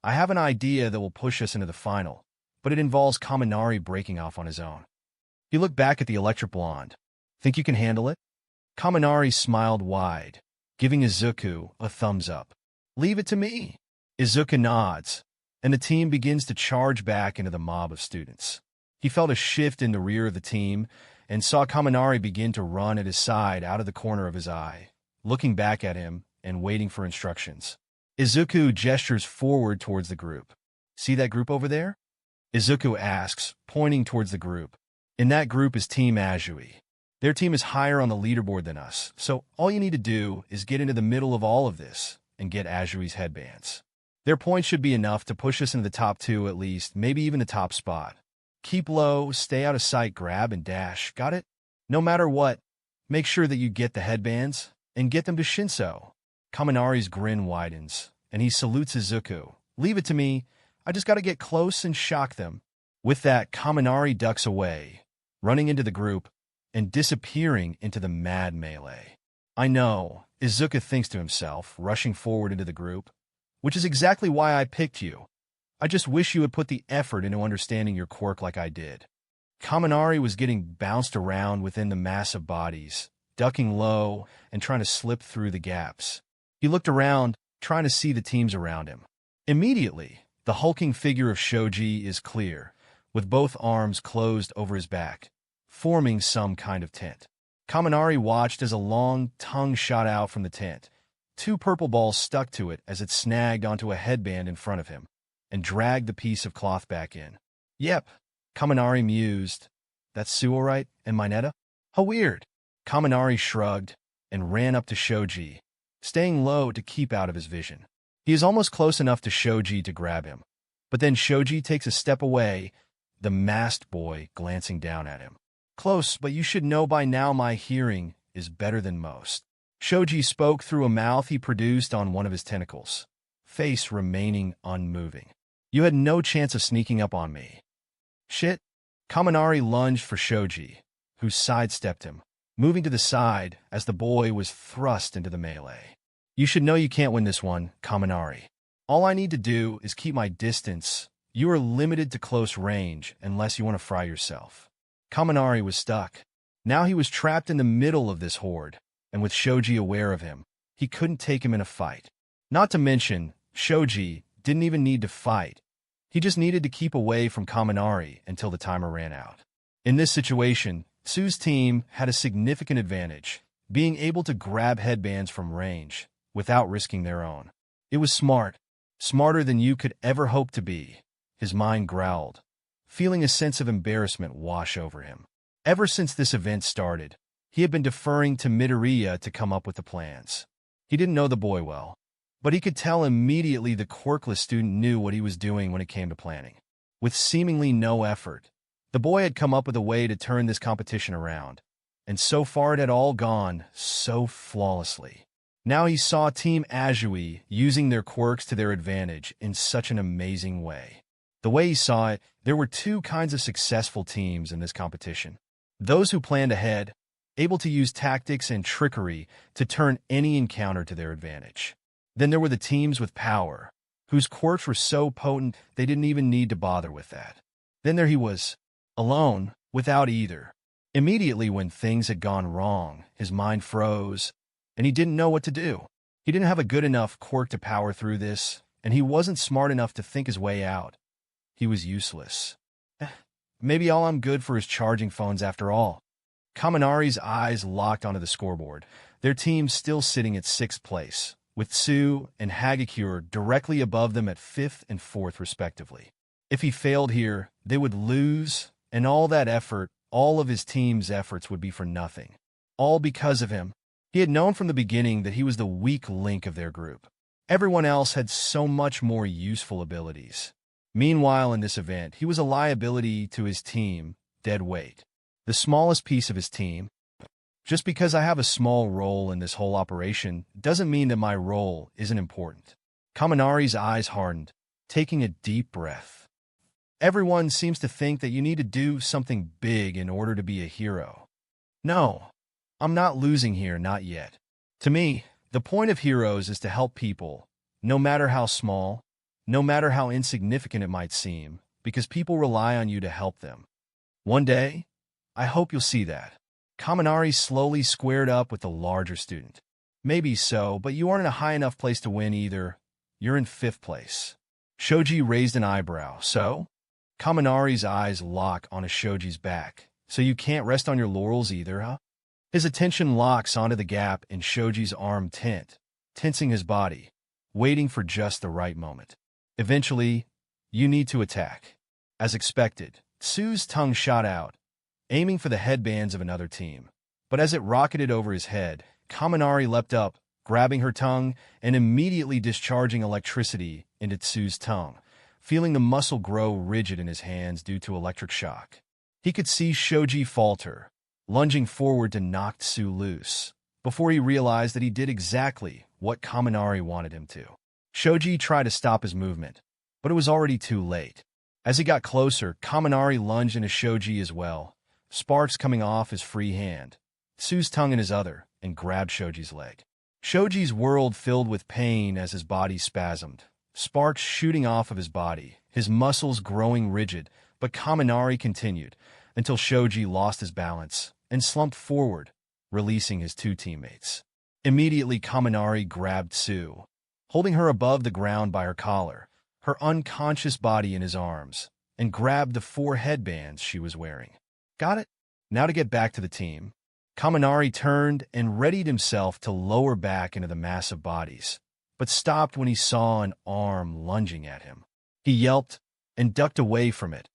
I have an idea that will push us into the final, but it involves Kaminari breaking off on his own. He looked back at the electric blonde. Think you can handle it? Kaminari smiled wide, giving Izuku a thumbs up. Leave it to me. Izuku nods, and the team begins to charge back into the mob of students. He felt a shift in the rear of the team and saw Kaminari begin to run at his side out of the corner of his eye, looking back at him and waiting for instructions. Izuku gestures forward towards the group. See that group over there? Izuku asks, pointing towards the group. In that group is Team Azui. Their team is higher on the leaderboard than us, so all you need to do is get into the middle of all of this and get Azui's headbands. Their points should be enough to push us into the top 2 at least, maybe even the top spot. Keep low, stay out of sight, grab and dash, got it? No matter what, make sure that you get the headbands and get them to Shinso. Kaminari's grin widens, and he salutes Izuku. Leave it to me, I just gotta get close and shock them. With that, Kaminari ducks away, running into the group and disappearing into the mad melee. I know, Izuku thinks to himself, rushing forward into the group, which is exactly why I picked you. I just wish you would put the effort into understanding your quirk like I did. Kaminari was getting bounced around within the mass of bodies, ducking low and trying to slip through the gaps. He looked around, trying to see the teams around him. Immediately, the hulking figure of Shoji is clear, with both arms closed over his back, forming some kind of tent. Kaminari watched as a long tongue shot out from the tent. 2 purple balls stuck to it as it snagged onto a headband in front of him and dragged the piece of cloth back in. Yep, Kaminari mused. That's Sue all right, and Mineta? How weird. Kaminari shrugged and ran up to Shoji, staying low to keep out of his vision. He is almost close enough to Shoji to grab him, but then Shoji takes a step away, the masked boy glancing down at him. Close, but you should know by now my hearing is better than most. Shoji spoke through a mouth he produced on one of his tentacles, face remaining unmoving. You had no chance of sneaking up on me. Shit. Kaminari lunged for Shoji, who sidestepped him, moving to the side as the boy was thrust into the melee. You should know you can't win this one, Kaminari. All I need to do is keep my distance. You are limited to close range unless you want to fry yourself. Kaminari was stuck. Now he was trapped in the middle of this horde, and with Shoji aware of him, he couldn't take him in a fight. Not to mention, Shoji didn't even need to fight. He just needed to keep away from Kaminari until the timer ran out. In this situation, Sue's team had a significant advantage, being able to grab headbands from range without risking their own. It was smart, smarter than you could ever hope to be, his mind growled, feeling a sense of embarrassment wash over him. Ever since this event started, he had been deferring to Midoriya to come up with the plans. He didn't know the boy well, but he could tell immediately the quirkless student knew what he was doing when it came to planning. With seemingly no effort, the boy had come up with a way to turn this competition around, and so far it had all gone so flawlessly. Now he saw Team Azui using their quirks to their advantage in such an amazing way. The way he saw it, there were 2 kinds of successful teams in this competition. Those who planned ahead, able to use tactics and trickery to turn any encounter to their advantage. Then there were the teams with power, whose quirks were so potent they didn't even need to bother with that. Then there he was, alone, without either. Immediately when things had gone wrong, his mind froze, and he didn't know what to do. He didn't have a good enough quirk to power through this, and he wasn't smart enough to think his way out. He was useless. Maybe all I'm good for is charging phones after all. Kaminari's eyes locked onto the scoreboard, their team still sitting at 6th place, with Tsu and Hagakure directly above them at 5th and 4th respectively. If he failed here, they would lose, and all that effort, all of his team's efforts would be for nothing. All because of him. He had known from the beginning that he was the weak link of their group. Everyone else had so much more useful abilities. Meanwhile, in this event, he was a liability to his team, dead weight. The smallest piece of his team. Just because I have a small role in this whole operation doesn't mean that my role isn't important. Kaminari's eyes hardened, taking a deep breath. Everyone seems to think that you need to do something big in order to be a hero. No, I'm not losing here, not yet. To me, the point of heroes is to help people, no matter how small, no matter how insignificant it might seem, because people rely on you to help them. One day, I hope you'll see that. Kaminari slowly squared up with the larger student. Maybe so, but you aren't in a high enough place to win either. You're in 5th place. Shoji raised an eyebrow. So? Kaminari's eyes lock onto Shoji's back. So you can't rest on your laurels either, huh? His attention locks onto the gap in Shoji's arm tensing his body, waiting for just the right moment. Eventually, you need to attack. As expected, Tsu's tongue shot out, aiming for the headbands of another team. But as it rocketed over his head, Kaminari leapt up, grabbing her tongue and immediately discharging electricity into Tsu's tongue, feeling the muscle grow rigid in his hands due to electric shock. He could see Shoji falter, lunging forward to knock Tsu loose, before he realized that he did exactly what Kaminari wanted him to. Shoji tried to stop his movement, but it was already too late. As he got closer, Kaminari lunged into Shoji as well, sparks coming off his free hand, Tsu's tongue in his other, and grabbed Shoji's leg. Shoji's world filled with pain as his body spasmed, sparks shooting off of his body, his muscles growing rigid, but Kaminari continued until Shoji lost his balance and slumped forward, releasing his 2 teammates. Immediately, Kaminari grabbed Tsu, holding her above the ground by her collar, her unconscious body in his arms, and grabbed the 4 headbands she was wearing. Got it? Now to get back to the team. Kaminari turned and readied himself to lower back into the mass of bodies, but stopped when he saw an arm lunging at him. He yelped and ducked away from it,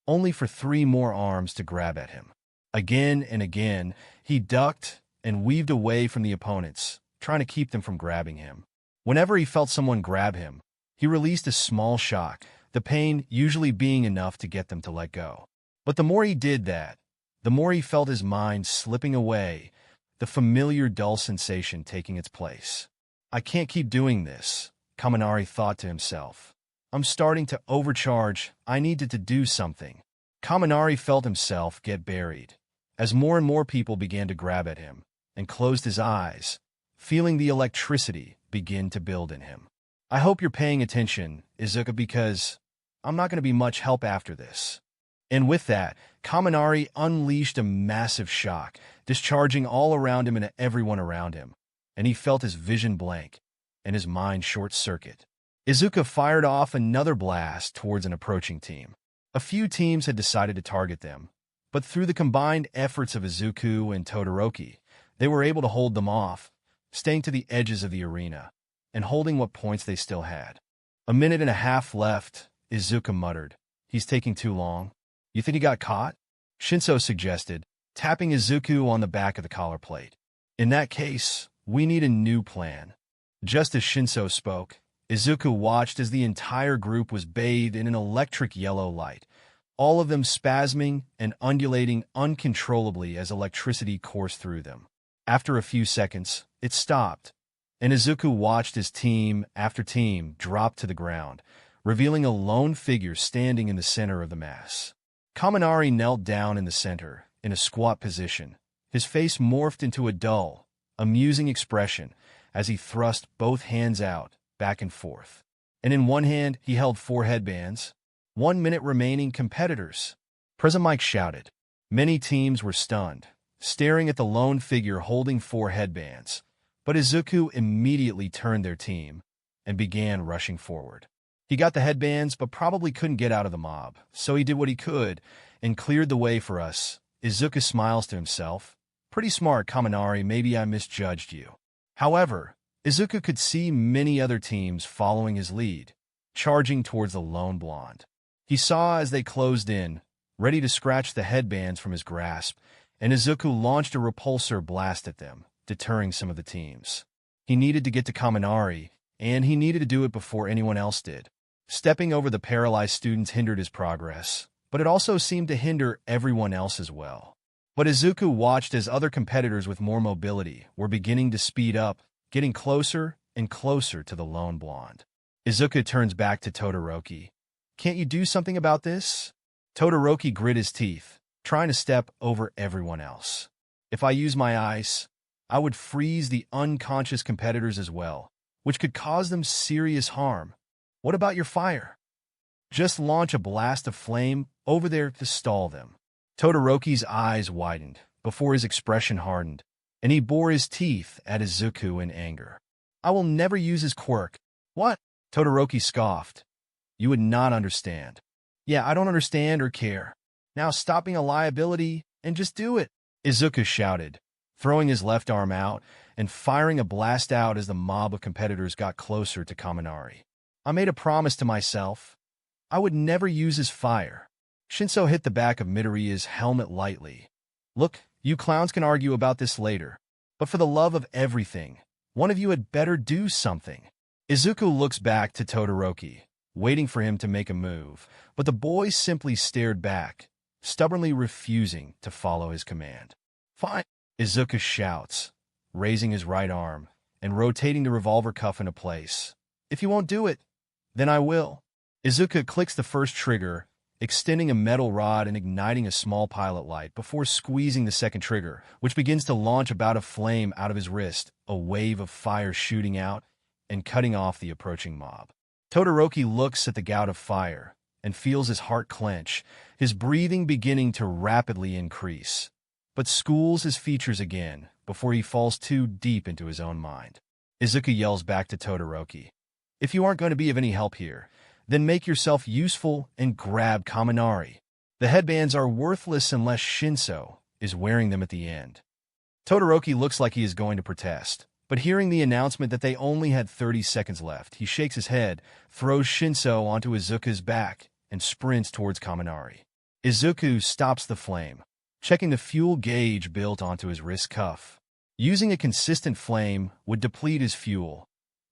only for 3 more arms to grab at him. Again and again, he ducked and weaved away from the opponents, trying to keep them from grabbing him. Whenever he felt someone grab him, he released a small shock, the pain usually being enough to get them to let go. But the more he did that, the more he felt his mind slipping away, the familiar dull sensation taking its place. I can't keep doing this, Kaminari thought to himself. I'm starting to overcharge. I needed to do something. Kaminari felt himself get buried, as more and more people began to grab at him, and closed his eyes, feeling the electricity begin to build in him. I hope you're paying attention, Izuku, because I'm not going to be much help after this. And with that, Kaminari unleashed a massive shock, discharging all around him and everyone around him, and he felt his vision blank and his mind short-circuit. Izuku fired off another blast towards an approaching team. A few teams had decided to target them, but through the combined efforts of Izuku and Todoroki, they were able to hold them off, staying to the edges of the arena and holding what points they still had. 1.5 minutes left, Izuku muttered. He's taking too long. You think he got caught? Shinso suggested, tapping Izuku on the back of the collar plate. In that case, we need a new plan. Just as Shinso spoke, Izuku watched as the entire group was bathed in an electric yellow light, all of them spasming and undulating uncontrollably as electricity coursed through them. After a few seconds, it stopped, and Izuku watched as team after team dropped to the ground, revealing a lone figure standing in the center of the mass. Kaminari knelt down in the center, in a squat position. His face morphed into a dull, amusing expression as he thrust both hands out, back and forth. And in one hand, he held 4 headbands. 1 minute remaining, competitors. President Mike shouted. Many teams were stunned, staring at the lone figure holding 4 headbands. But Izuku immediately turned their team and began rushing forward. He got the headbands, but probably couldn't get out of the mob, so he did what he could and cleared the way for us. Izuku smiles to himself. Pretty smart, Kaminari. Maybe I misjudged you. However, Izuku could see many other teams following his lead, charging towards the lone blonde. He saw as they closed in, ready to scratch the headbands from his grasp, and Izuku launched a repulsor blast at them, deterring some of the teams. He needed to get to Kaminari, and he needed to do it before anyone else did. Stepping over the paralyzed students hindered his progress, but it also seemed to hinder everyone else as well. But Izuku watched as other competitors with more mobility were beginning to speed up, getting closer and closer to the lone blonde. Izuku turns back to Todoroki. Can't you do something about this? Todoroki grit his teeth, trying to step over everyone else. If I use my ice, I would freeze the unconscious competitors as well, which could cause them serious harm. What about your fire? Just launch a blast of flame over there to stall them. Todoroki's eyes widened before his expression hardened, and he bore his teeth at Izuku in anger. I will never use his quirk. What? Todoroki scoffed. You would not understand. Yeah, I don't understand or care. Now stop being a liability and just do it, Izuku shouted, throwing his left arm out and firing a blast out as the mob of competitors got closer to Kaminari. I made a promise to myself. I would never use his fire. Shinso hit the back of Midoriya's helmet lightly. Look, you clowns can argue about this later, but for the love of everything, one of you had better do something. Izuku looks back to Todoroki, waiting for him to make a move, but the boy simply stared back, stubbornly refusing to follow his command. Fine, Izuku shouts, raising his right arm and rotating the revolver cuff into place. If you won't do it, then I will. Izuku clicks the first trigger, extending a metal rod and igniting a small pilot light before squeezing the second trigger, which begins to launch a bout of flame out of his wrist, a wave of fire shooting out and cutting off the approaching mob. Todoroki looks at the gout of fire and feels his heart clench, his breathing beginning to rapidly increase, but schools his features again before he falls too deep into his own mind. Izuku yells back to Todoroki. If you aren't going to be of any help here, then make yourself useful and grab Kaminari. The headbands are worthless unless Shinso is wearing them at the end. Todoroki looks like he is going to protest, but hearing the announcement that they only had 30 seconds left, he shakes his head, throws Shinso onto Izuku's back, and sprints towards Kaminari. Izuku stops the flame, checking the fuel gauge built onto his wrist cuff. Using a consistent flame would deplete his fuel,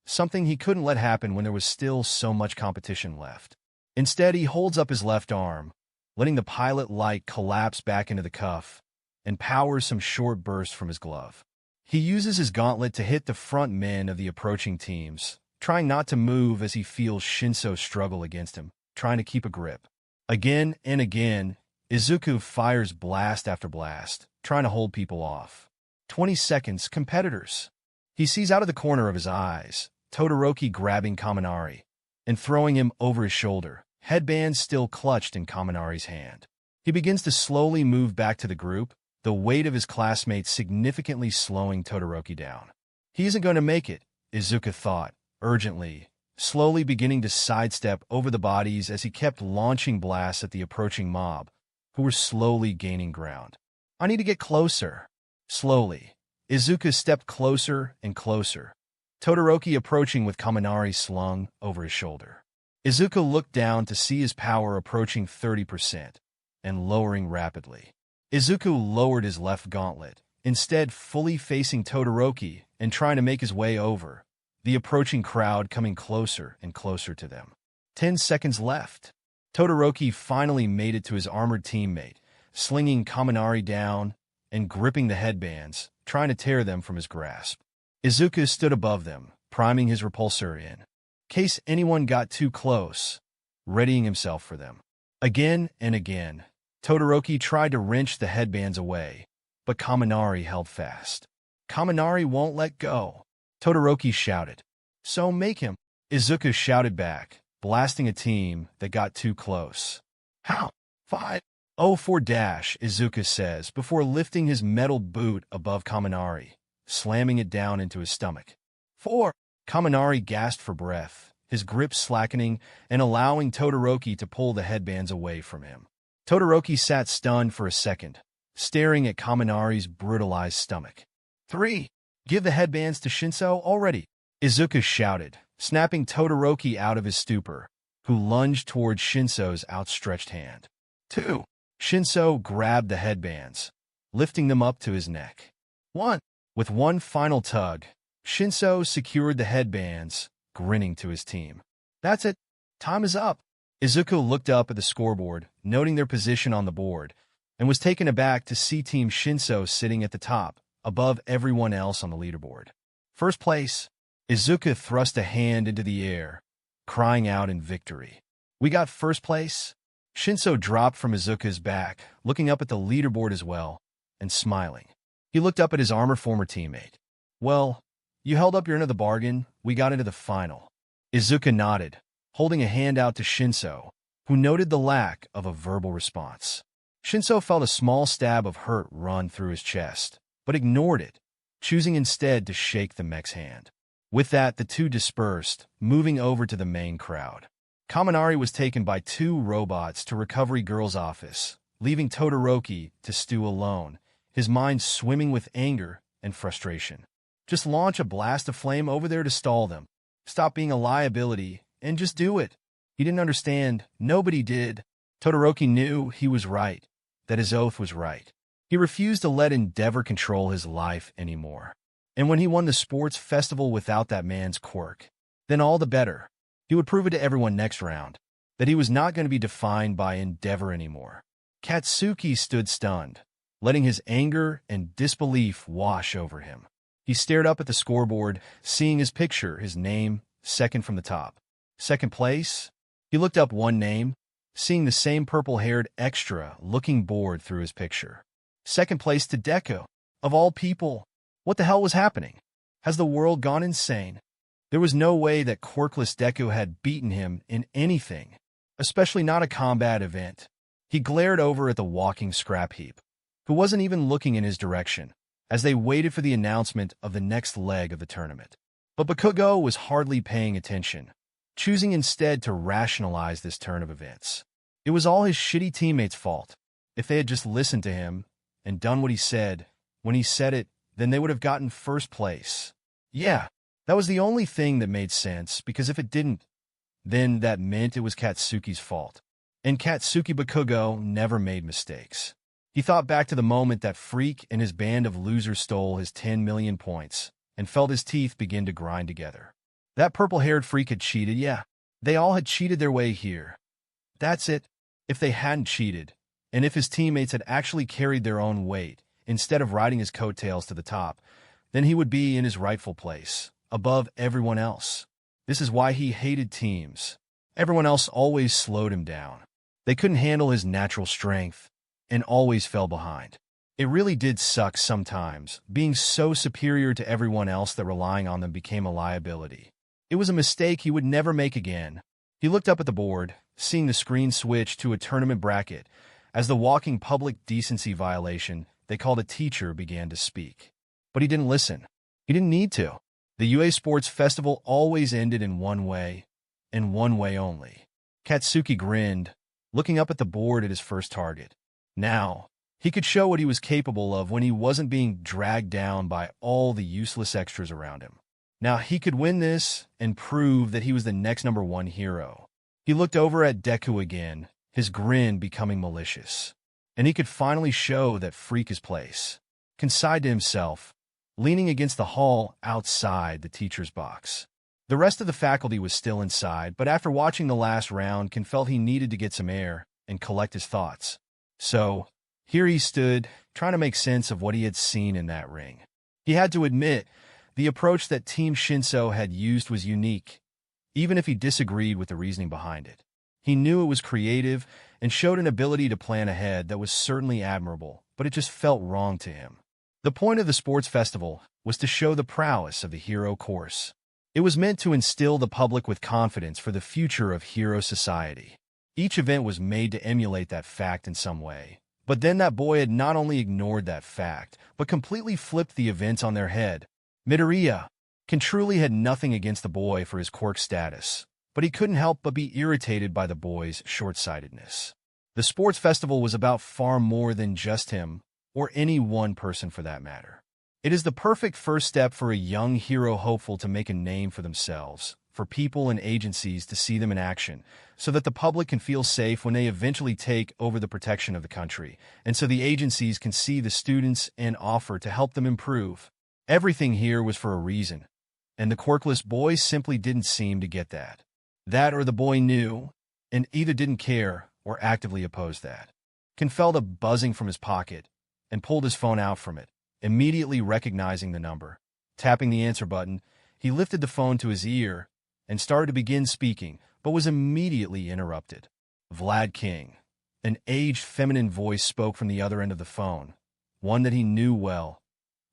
something he couldn't let happen when there was still so much competition left. Instead, he holds up his left arm, letting the pilot light collapse back into the cuff, and powers some short bursts from his glove. He uses his gauntlet to hit the front men of the approaching teams, trying not to move as he feels Shinso struggle against him, trying to keep a grip. Again and again, Izuku fires blast after blast, trying to hold people off. 20 seconds, competitors. He sees out of the corner of his eyes Todoroki grabbing Kaminari and throwing him over his shoulder, headband still clutched in Kaminari's hand. He begins to slowly move back to the group, the weight of his classmates significantly slowing Todoroki down. He isn't going to make it, Izuku thought, urgently, slowly beginning to sidestep over the bodies as he kept launching blasts at the approaching mob, who were slowly gaining ground. I need to get closer. Slowly, Izuku stepped closer and closer, Todoroki approaching with Kaminari slung over his shoulder. Izuku looked down to see his power approaching 30% and lowering rapidly. Izuku lowered his left gauntlet, instead fully facing Todoroki and trying to make his way over, the approaching crowd coming closer and closer to them. 10 seconds left. Todoroki finally made it to his armored teammate, slinging Kaminari down and gripping the headbands, trying to tear them from his grasp. Izuku stood above them, priming his repulsor in case anyone got too close, readying himself for them. Again and again, Todoroki tried to wrench the headbands away, but Kaminari held fast. Kaminari won't let go, Todoroki shouted. So make him, Izuku shouted back, blasting a team that got too close. How? 504 dash, Izuku says before lifting his metal boot above Kaminari, slamming it down into his stomach. 4. Kaminari gasped for breath, his grip slackening and allowing Todoroki to pull the headbands away from him. Todoroki sat stunned for a second, staring at Kaminari's brutalized stomach. 3. Give the headbands to Shinso already, Izuku shouted, snapping Todoroki out of his stupor, who lunged towards Shinso's outstretched hand. 2. Shinso grabbed the headbands, lifting them up to his neck. 1. With one final tug, Shinso secured the headbands, grinning to his team. That's it. Time is up. Izuku looked up at the scoreboard, noting their position on the board, and was taken aback to see Team Shinso sitting at the top, above everyone else on the leaderboard. First place. Izuku thrust a hand into the air, crying out in victory. We got first place. Shinso dropped from Izuku's back, looking up at the leaderboard as well, and smiling. He looked up at his former teammate. Well, you held up your end of the bargain. We got into the final. Izuku nodded, holding a hand out to Shinso, who noted the lack of a verbal response. Shinso felt a small stab of hurt run through his chest, but ignored it, choosing instead to shake the mech's hand. With that, the two dispersed, moving over to the main crowd. Kaminari was taken by 2 robots to Recovery Girl's office, leaving Todoroki to stew alone, his mind swimming with anger and frustration. Just launch a blast of flame over there to stall them. Stop being a liability and just do it. He didn't understand. Nobody did. Todoroki knew he was right, that his oath was right. He refused to let Endeavor control his life anymore. And when he won the sports festival without that man's quirk, then all the better. He would prove it to everyone next round, that he was not going to be defined by Endeavor anymore. Katsuki stood stunned, letting his anger and disbelief wash over him. He stared up at the scoreboard, seeing his picture, his name, second from the top. Second place? He looked up one name, seeing the same purple-haired extra looking bored through his picture. Second place to Deku. Of all people. What the hell was happening? Has the world gone insane? There was no way that quirkless Deku had beaten him in anything, especially not a combat event. He glared over at the walking scrap heap, who wasn't even looking in his direction, as they waited for the announcement of the next leg of the tournament. But Bakugo was hardly paying attention, choosing instead to rationalize this turn of events. It was all his shitty teammates' fault. If they had just listened to him and done what he said, when he said it, then they would have gotten first place. Yeah, that was the only thing that made sense, because if it didn't, then that meant it was Katsuki's fault. And Katsuki Bakugo never made mistakes. He thought back to the moment that Freak and his band of losers stole his 10 million points, and felt his teeth begin to grind together. That purple-haired freak had cheated, yeah. They all had cheated their way here. That's it. If they hadn't cheated, and if his teammates had actually carried their own weight, instead of riding his coattails to the top, then he would be in his rightful place, above everyone else. This is why he hated teams. Everyone else always slowed him down. They couldn't handle his natural strength, and always fell behind. It really did suck sometimes, being so superior to everyone else that relying on them became a liability. It was a mistake he would never make again. He looked up at the board, seeing the screen switch to a tournament bracket, as the walking public decency violation they called a teacher began to speak. But he didn't listen. He didn't need to. The UA Sports Festival always ended in one way, and one way only. Katsuki grinned, looking up at the board at his first target. Now, he could show what he was capable of when he wasn't being dragged down by all the useless extras around him. Now he could win this and prove that he was the next #1 hero. He looked over at Deku again, his grin becoming malicious. And he could finally show that Freak his place. Ken sighed to himself, leaning against the hall outside the teacher's box. The rest of the faculty was still inside, but after watching the last round, Ken felt he needed to get some air and collect his thoughts. So, here he stood, trying to make sense of what he had seen in that ring. He had to admit, the approach that Team Shinso had used was unique, even if he disagreed with the reasoning behind it. He knew it was creative and showed an ability to plan ahead that was certainly admirable, but it just felt wrong to him. The point of the sports festival was to show the prowess of the hero course. It was meant to instill the public with confidence for the future of hero society. Each event was made to emulate that fact in some way. But then that boy had not only ignored that fact, but completely flipped the events on their head. Midoriya truly had nothing against the boy for his quirk status, but he couldn't help but be irritated by the boy's short-sightedness. The sports festival was about far more than just him, or any one person for that matter. It is the perfect first step for a young hero hopeful to make a name for themselves, for people and agencies to see them in action, so that the public can feel safe when they eventually take over the protection of the country, and so the agencies can see the students and offer to help them improve. Everything here was for a reason, and the quirkless boy simply didn't seem to get that. That or the boy knew, and either didn't care or actively opposed that. Ken felt a buzzing from his pocket and pulled his phone out from it, immediately recognizing the number. Tapping the answer button, he lifted the phone to his ear and started to begin speaking, but was immediately interrupted. Vlad King. An aged feminine voice spoke from the other end of the phone, one that he knew well.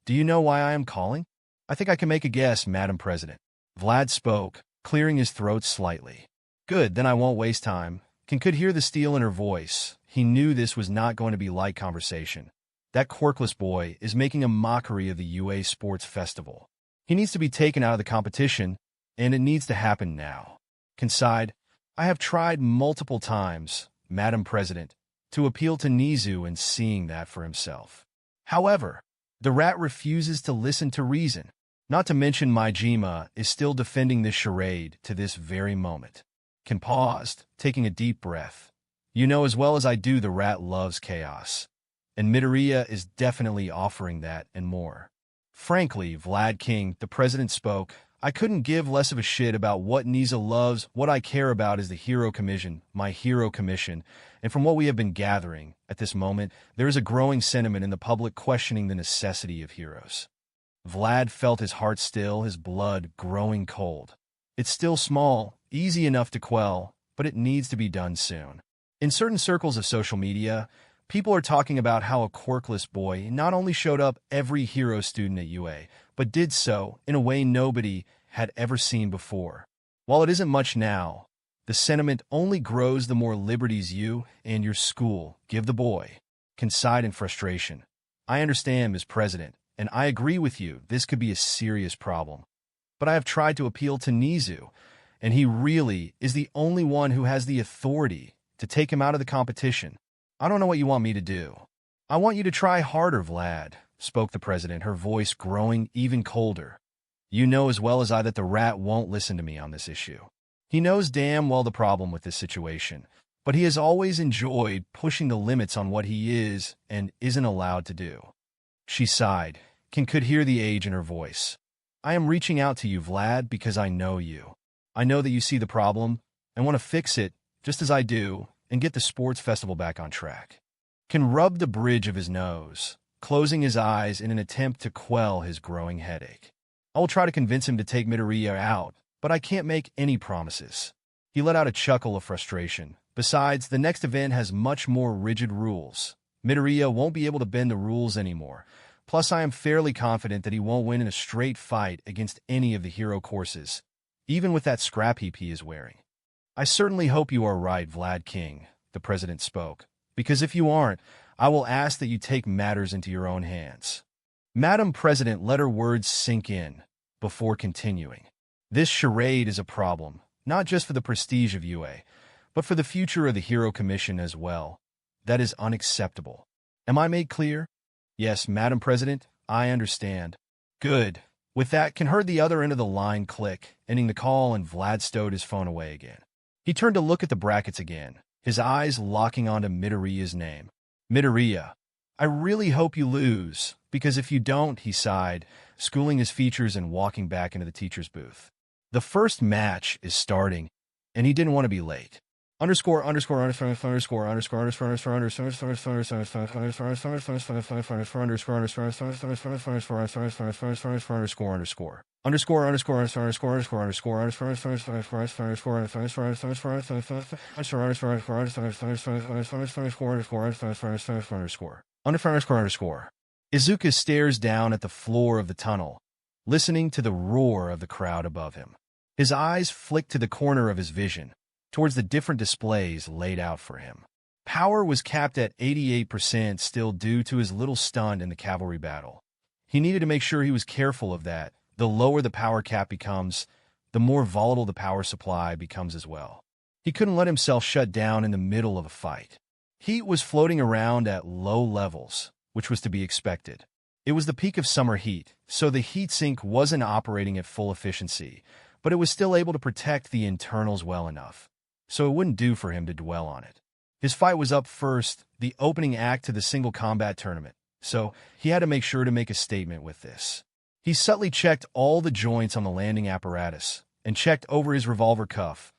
"Do you know why I am calling?" "I think I can make a guess, Madam President." Vlad spoke, clearing his throat slightly. "Good, then I won't waste time." Ken could hear the steel in her voice. He knew this was not going to be light conversation. That quirkless boy is making a mockery of the UA Sports Festival. He needs to be taken out of the competition, and it needs to happen now. Ken sighed, "I have tried multiple times, Madam President, to appeal to Nizu and seeing that for himself. However, the rat refuses to listen to reason. Not to mention Majima is still defending this charade to this very moment." Ken paused, taking a deep breath. "You know as well as I do the rat loves chaos. And Midoriya is definitely offering that and more." "Frankly, Vlad King," the president spoke, "I couldn't give less of a shit about what Niza loves. What I care about is the Hero Commission, my Hero Commission, and from what we have been gathering, at this moment, there is a growing sentiment in the public questioning the necessity of heroes." Vlad felt his heart still, his blood growing cold. It's still small, easy enough to quell, but it needs to be done soon. In certain circles of social media, people are talking about how a quirkless boy not only showed up every hero student at UA, but did so in a way nobody had ever seen before. While it isn't much now, the sentiment only grows the more liberties you and your school give the boy. Ken sighed in frustration. "I understand, Ms. President, and I agree with you, this could be a serious problem. But I have tried to appeal to Nizu, and he really is the only one who has the authority to take him out of the competition. I don't know what you want me to do." "I want you to try harder, Vlad. spoke the president, her voice growing even colder. You know as well as I that the rat won't listen to me on this issue. He knows damn well the problem with this situation, but he has always enjoyed pushing the limits on what he is and isn't allowed to do. She sighed, could hear the age in her voice. I am reaching out to you, Vlad, because I know you. I know that you see the problem and want to fix it, just as I do, and get the sports festival back on track. Ken rubbed the bridge of his nose, closing his eyes in an attempt to quell his growing headache. I will try to convince him to take Midoriya out, but I can't make any promises. He let out a chuckle of frustration. Besides, the next event has much more rigid rules. Midoriya won't be able to bend the rules anymore. Plus, I am fairly confident that he won't win in a straight fight against any of the hero courses, even with that scrap heap he is wearing. I certainly hope you are right, Vlad King, the president spoke, because if you aren't, I will ask that you take matters into your own hands. Madam President let her words sink in before continuing. This charade is a problem, not just for the prestige of UA, but for the future of the Hero Commission as well. That is unacceptable. Am I made clear? Yes, Madam President, I understand. Good. With that, Ken heard the other end of the line click, ending the call, and Vlad stowed his phone away again. He turned to look at the brackets again, his eyes locking onto Midoriya's name. Midoriya, I really hope you lose, because if you don't, he sighed, schooling his features and walking back into the teacher's booth. The first match is starting, and he didn't want to be late. Underscore underscore underscore underscore underscore underscore underscore underscore underscore underscore. Izuku stares down at the floor of the tunnel, listening to the roar of the crowd above him. His eyes flick to the corner of his vision, towards the different displays laid out for him. Power was capped at 88% still due to his little stunt in the cavalry battle. He needed to make sure he was careful of that. The lower the power cap becomes, the more volatile the power supply becomes as well. He couldn't let himself shut down in the middle of a fight. Heat was floating around at low levels, which was to be expected. It was the peak of summer heat, so the heatsink wasn't operating at full efficiency, but it was still able to protect the internals well enough, so it wouldn't do for him to dwell on it. His fight was up first, the opening act to the single combat tournament, so he had to make sure to make a statement with this. He subtly checked all the joints on the landing apparatus and checked over his revolver cuff,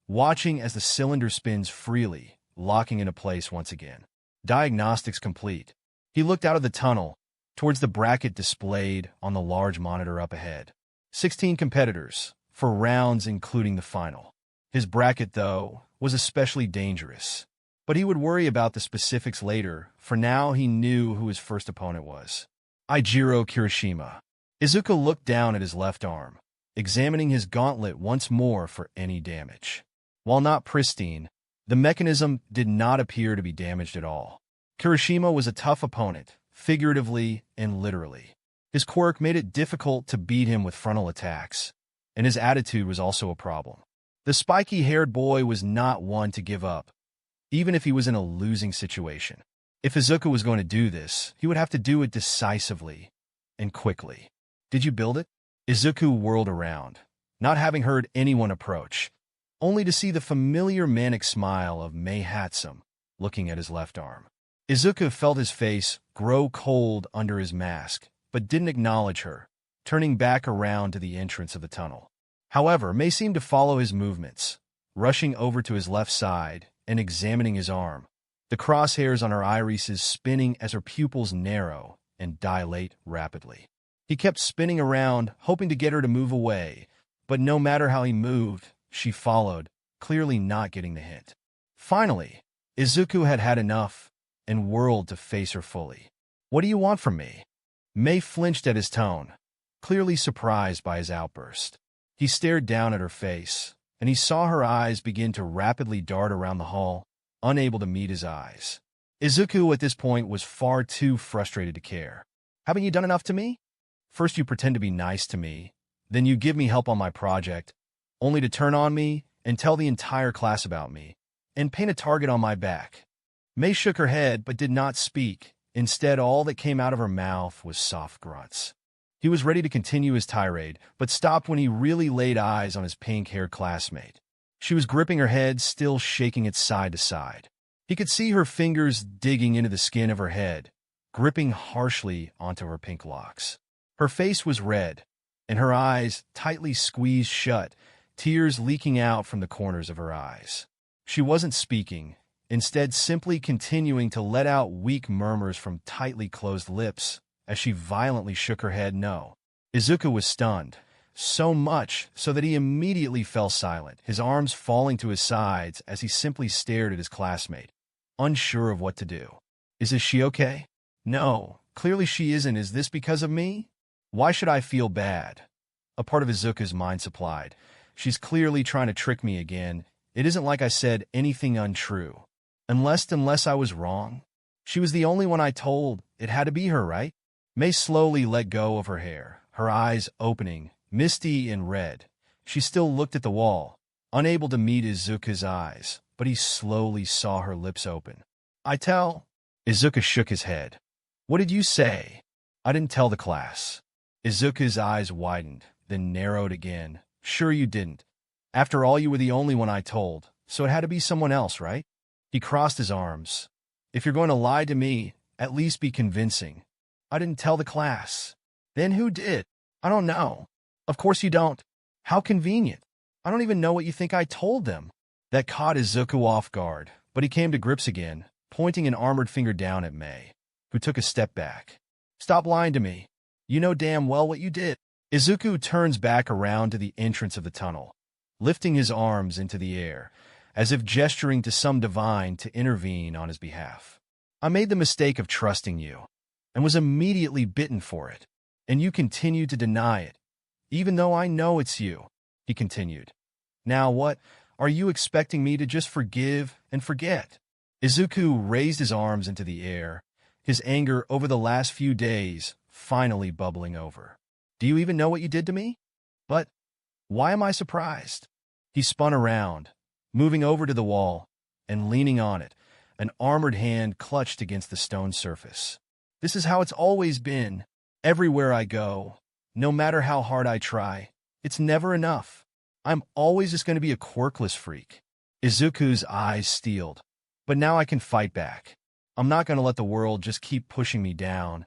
watching as the cylinder spins freely, locking into place once again. Diagnostics complete. He looked out of the tunnel, towards the bracket displayed on the large monitor up ahead. 16 competitors, for rounds including the final. His bracket, though, was especially dangerous. But he would worry about the specifics later. For now, he knew who his first opponent was. Eijiro Kirishima. Izuku looked down at his left arm, examining his gauntlet once more for any damage. While not pristine, the mechanism did not appear to be damaged at all. Kirishima was a tough opponent, figuratively and literally. His quirk made it difficult to beat him with frontal attacks, and his attitude was also a problem. The spiky-haired boy was not one to give up, even if he was in a losing situation. If Izuku was going to do this, he would have to do it decisively and quickly. Did you build it? Izuku whirled around, not having heard anyone approach, only to see the familiar manic smile of Mei Hatsume looking at his left arm. Izuku felt his face grow cold under his mask, but didn't acknowledge her, turning back around to the entrance of the tunnel. However, Mei seemed to follow his movements, rushing over to his left side and examining his arm, the crosshairs on her irises spinning as her pupils narrow and dilate rapidly. He kept spinning around, hoping to get her to move away, but no matter how he moved, she followed, clearly not getting the hint. Finally, Izuku had had enough and whirled to face her fully. What do you want from me? Mei flinched at his tone, clearly surprised by his outburst. He stared down at her face, and he saw her eyes begin to rapidly dart around the hall, unable to meet his eyes. Izuku at this point was far too frustrated to care. Haven't you done enough to me? First you pretend to be nice to me, then you give me help on my project, only to turn on me and tell the entire class about me, and paint a target on my back. Mei shook her head but did not speak, Instead, all that came out of her mouth was soft grunts. He was ready to continue his tirade, but stopped when he really laid eyes on his pink-haired classmate. She was gripping her head, still shaking it side to side. He could see her fingers digging into the skin of her head, gripping harshly onto her pink locks. Her face was red, and her eyes tightly squeezed shut, tears leaking out from the corners of her eyes. She wasn't speaking, instead simply continuing to let out weak murmurs from tightly closed lips as she violently shook her head no. Izuku was stunned, so much so that he immediately fell silent, his arms falling to his sides as he simply stared at his classmate, unsure of what to do. Is she okay? No, clearly she isn't. Is this because of me? Why should I feel bad? A part of Izuku's mind supplied. She's clearly trying to trick me again. It isn't like I said anything untrue. Unless I was wrong. She was the only one I told. It had to be her, right? May slowly let go of her hair, her eyes opening, misty and red. She still looked at the wall, unable to meet Izuku's eyes, but he slowly saw her lips open. Izuku shook his head. What did you say? I didn't tell the class. Izuku's eyes widened, then narrowed again. Sure you didn't. After all, you were the only one I told, so it had to be someone else, right? He crossed his arms. If you're going to lie to me, at least be convincing. I didn't tell the class. Then who did? I don't know. Of course you don't. How convenient. I don't even know what you think I told them. That caught Izuku off guard, but he came to grips again, pointing an armored finger down at May, who took a step back. Stop lying to me. You know damn well what you did. Izuku turns back around to the entrance of the tunnel, lifting his arms into the air, as if gesturing to some divine to intervene on his behalf. I made the mistake of trusting you, and was immediately bitten for it, and you continue to deny it, even though I know it's you, he continued. Now what, are you expecting me to just forgive and forget? Izuku raised his arms into the air, his anger over the last few days finally bubbling over. Do you even know what you did to me? But why am I surprised? He spun around, moving over to the wall and leaning on it, an armored hand clutched against the stone surface. This is how it's always been. Everywhere I go, no matter how hard I try, it's never enough. I'm always just going to be a quirkless freak. Izuku's eyes steeled. But now I can fight back. I'm not going to let the world just keep pushing me down.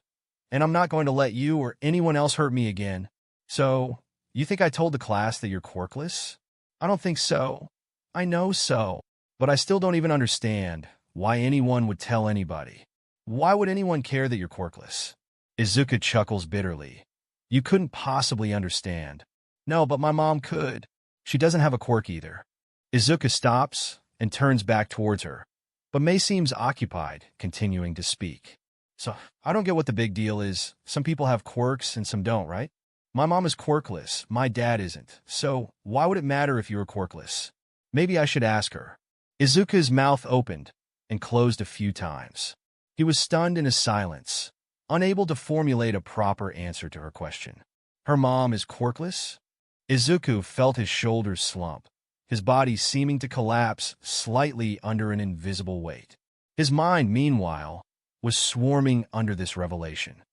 And I'm not going to let you or anyone else hurt me again. So, you think I told the class that you're quirkless? I don't think so. I know so. But I still don't even understand why anyone would tell anybody. Why would anyone care that you're quirkless? Izuku chuckles bitterly. You couldn't possibly understand. No, but my mom could. She doesn't have a quirk either. Izuku stops and turns back towards her. But May seems occupied, continuing to speak. So, I don't get what the big deal is. Some people have quirks and some don't, right? My mom is quirkless. My dad isn't. So, why would it matter if you were quirkless? Maybe I should ask her. Izuku's mouth opened and closed a few times. He was stunned in his silence, unable to formulate a proper answer to her question. Her mom is quirkless? Izuku felt his shoulders slump, his body seeming to collapse slightly under an invisible weight. His mind, meanwhile, was swarming under this revelation.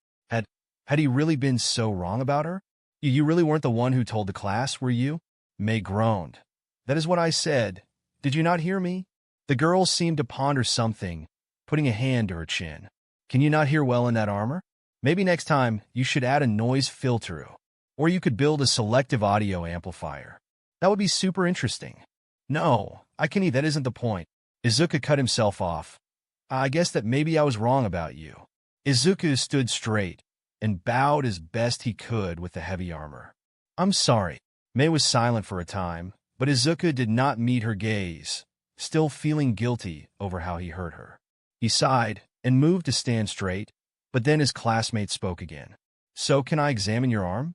Had he really been so wrong about her? You really weren't the one who told the class, were you? May groaned. That is what I said. Did you not hear me? The girl seemed to ponder something, putting a hand to her chin. Can you not hear well in that armor? Maybe next time you should add a noise filter, or you could build a selective audio amplifier. That would be super interesting. No, that isn't the point. Izuku cut himself off. I guess that maybe I was wrong about you. Izuku stood straight and bowed as best he could with the heavy armor. I'm sorry. May was silent for a time, but Izuku did not meet her gaze, still feeling guilty over how he hurt her. He sighed and moved to stand straight, but then his classmate spoke again. So can I examine your arm?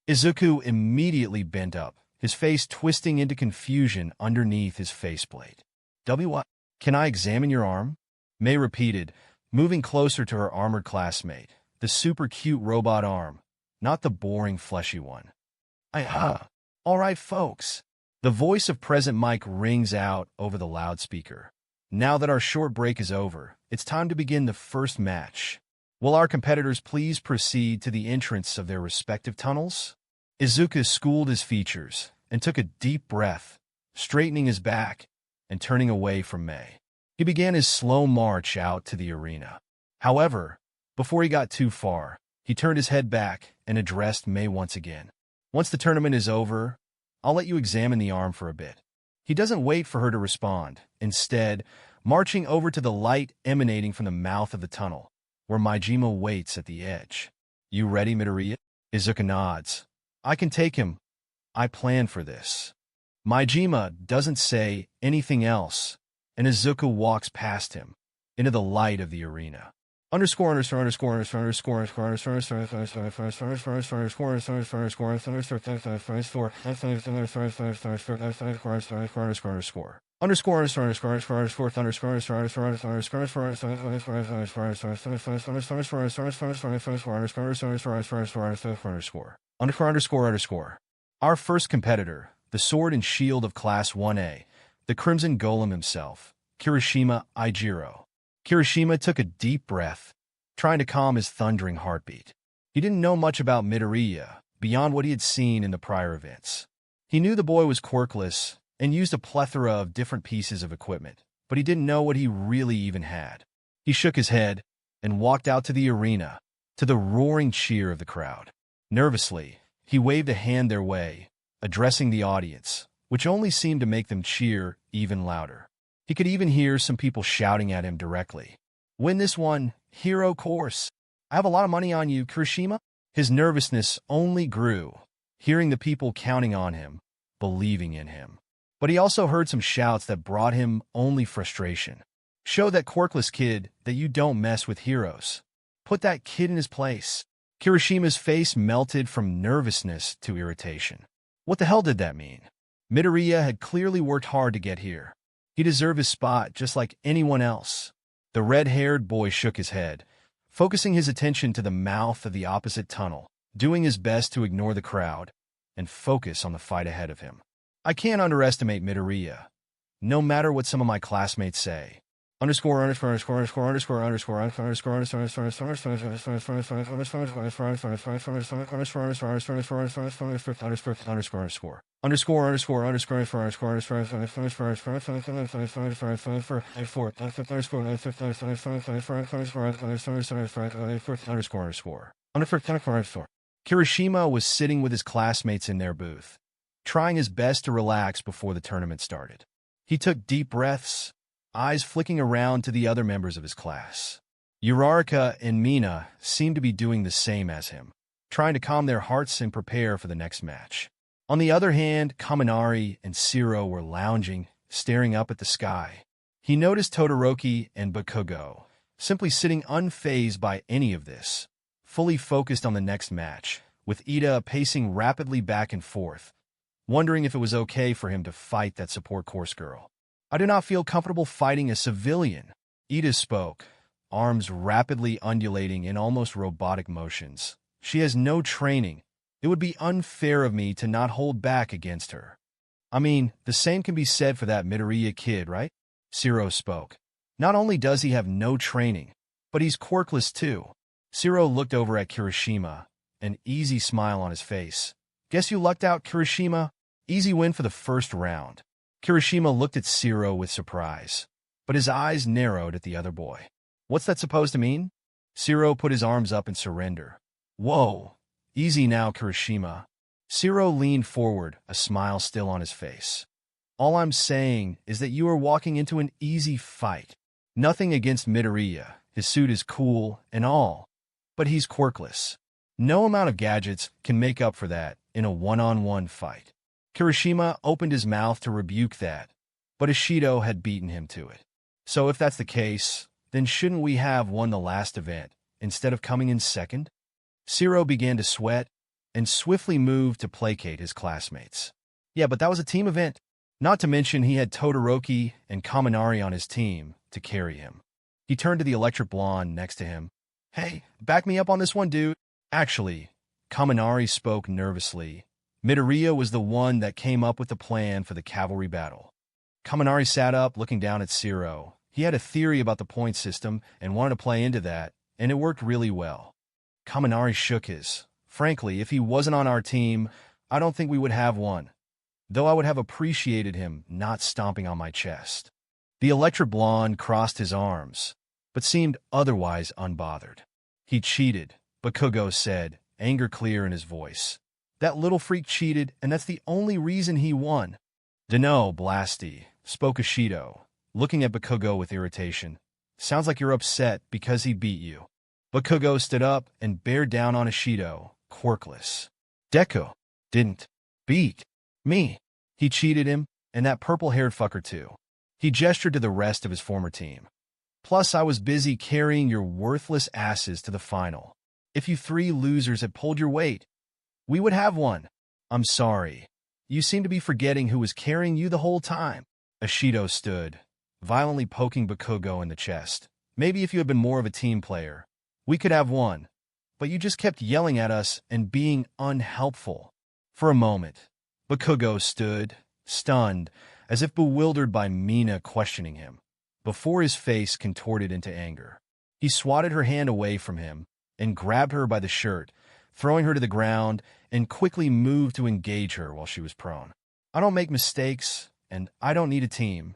Izuku immediately bent up, his face twisting into confusion underneath his faceplate. What? Can I examine your arm? May repeated, moving closer to her armored classmate, the super cute robot arm, not the boring fleshy one. All right, folks. The voice of Present Mike rings out over the loudspeaker. Now that our short break is over, it's time to begin the first match. Will our competitors please proceed to the entrance of their respective tunnels? Izuku schooled his features and took a deep breath, straightening his back and turning away from Mei. He began his slow march out to the arena. However, before he got too far, he turned his head back and addressed Mei once again. Once the tournament is over, I'll let you examine the arm for a bit. He doesn't wait for her to respond, instead, marching over to the light emanating from the mouth of the tunnel, where Majima waits at the edge. You ready, Midoriya? Izuku nods. I can take him. I planned for this. Majima doesn't say anything else, and Izuku walks past him, into the light of the arena. Our first competitor, the sword and shield of Class 1A, the Crimson Golem himself, Kirishima Ijiro. Kirishima took a deep breath, trying to calm his thundering heartbeat. He didn't know much about Midoriya, beyond what he had seen in the prior events. He knew the boy was quirkless and used a plethora of different pieces of equipment, but he didn't know what he really even had. He shook his head and walked out to the arena, to the roaring cheer of the crowd. Nervously, he waved a hand their way, addressing the audience, which only seemed to make them cheer even louder. He could even hear some people shouting at him directly. Win this one, hero course. I have a lot of money on you, Kirishima. His nervousness only grew, hearing the people counting on him, believing in him. But he also heard some shouts that brought him only frustration. Show that quirkless kid that you don't mess with heroes. Put that kid in his place. Kirishima's face melted from nervousness to irritation. What the hell did that mean? Midoriya had clearly worked hard to get here. He deserved his spot just like anyone else. The red-haired boy shook his head, focusing his attention to the mouth of the opposite tunnel, doing his best to ignore the crowd and focus on the fight ahead of him. I can't underestimate Midoriya, no matter what some of my classmates say. Kirishima was sitting with his classmates in their booth, trying his best to relax before the tournament started. He took deep breaths, eyes flicking around to the other members of his class. Uraraka and Mina seemed to be doing the same as him, trying to calm their hearts and prepare for the next match. On the other hand, Kaminari and Shiro were lounging, staring up at the sky. He noticed Todoroki and Bakugo, simply sitting unfazed by any of this, fully focused on the next match, with Ida pacing rapidly back and forth, wondering if it was okay for him to fight that support course girl. I do not feel comfortable fighting a civilian, Ida spoke, arms rapidly undulating in almost robotic motions. She has no training. It would be unfair of me to not hold back against her. I mean, the same can be said for that Midoriya kid, right? Shiro spoke. Not only does he have no training, but he's quirkless too. Shiro looked over at Kirishima, an easy smile on his face. Guess you lucked out, Kirishima. Easy win for the first round. Kirishima looked at Shiro with surprise, but his eyes narrowed at the other boy. What's that supposed to mean? Shiro put his arms up in surrender. Whoa, easy now, Kirishima. Shiro leaned forward, a smile still on his face. All I'm saying is that you are walking into an easy fight. Nothing against Midoriya. His suit is cool and all, but he's quirkless. No amount of gadgets can make up for that in a one-on-one fight. Kirishima opened his mouth to rebuke that, but Ishido had beaten him to it. So if that's the case, then shouldn't we have won the last event instead of coming in second? Shiro began to sweat and swiftly moved to placate his classmates. Yeah, but that was a team event. Not to mention he had Todoroki and Kaminari on his team to carry him. He turned to the electric blonde next to him. Hey, back me up on this one, dude. Actually, Kaminari spoke nervously. Midoriya was the one that came up with the plan for the cavalry battle. Kaminari sat up, looking down at Shiro, He had a theory about the point system and wanted to play into that, and it worked really well. Kaminari shook his. Frankly, if he wasn't on our team, I don't think we would have won, though I would have appreciated him not stomping on my chest. The electric blonde crossed his arms, but seemed otherwise unbothered. He cheated, Bakugo said, anger clear in his voice. That little freak cheated, and that's the only reason he won. Dunno, Blasty, spoke Ishido, looking at Bakugo with irritation. Sounds like you're upset because he beat you. Bakugo stood up and bared down on Ishido, quirkless. Deku didn't beat me. He cheated him, and that purple-haired fucker too. He gestured to the rest of his former team. Plus, I was busy carrying your worthless asses to the final. If you three losers had pulled your weight, we would have won. I'm sorry. You seem to be forgetting who was carrying you the whole time. Ishido stood, violently poking Bakugo in the chest. Maybe if you had been more of a team player, we could have won. But you just kept yelling at us and being unhelpful. For a moment, Bakugo stood, stunned, as if bewildered by Mina questioning him, before his face contorted into anger. He swatted her hand away from him and grabbed her by the shirt, throwing her to the ground, and quickly moved to engage her while she was prone. I don't make mistakes, and I don't need a team.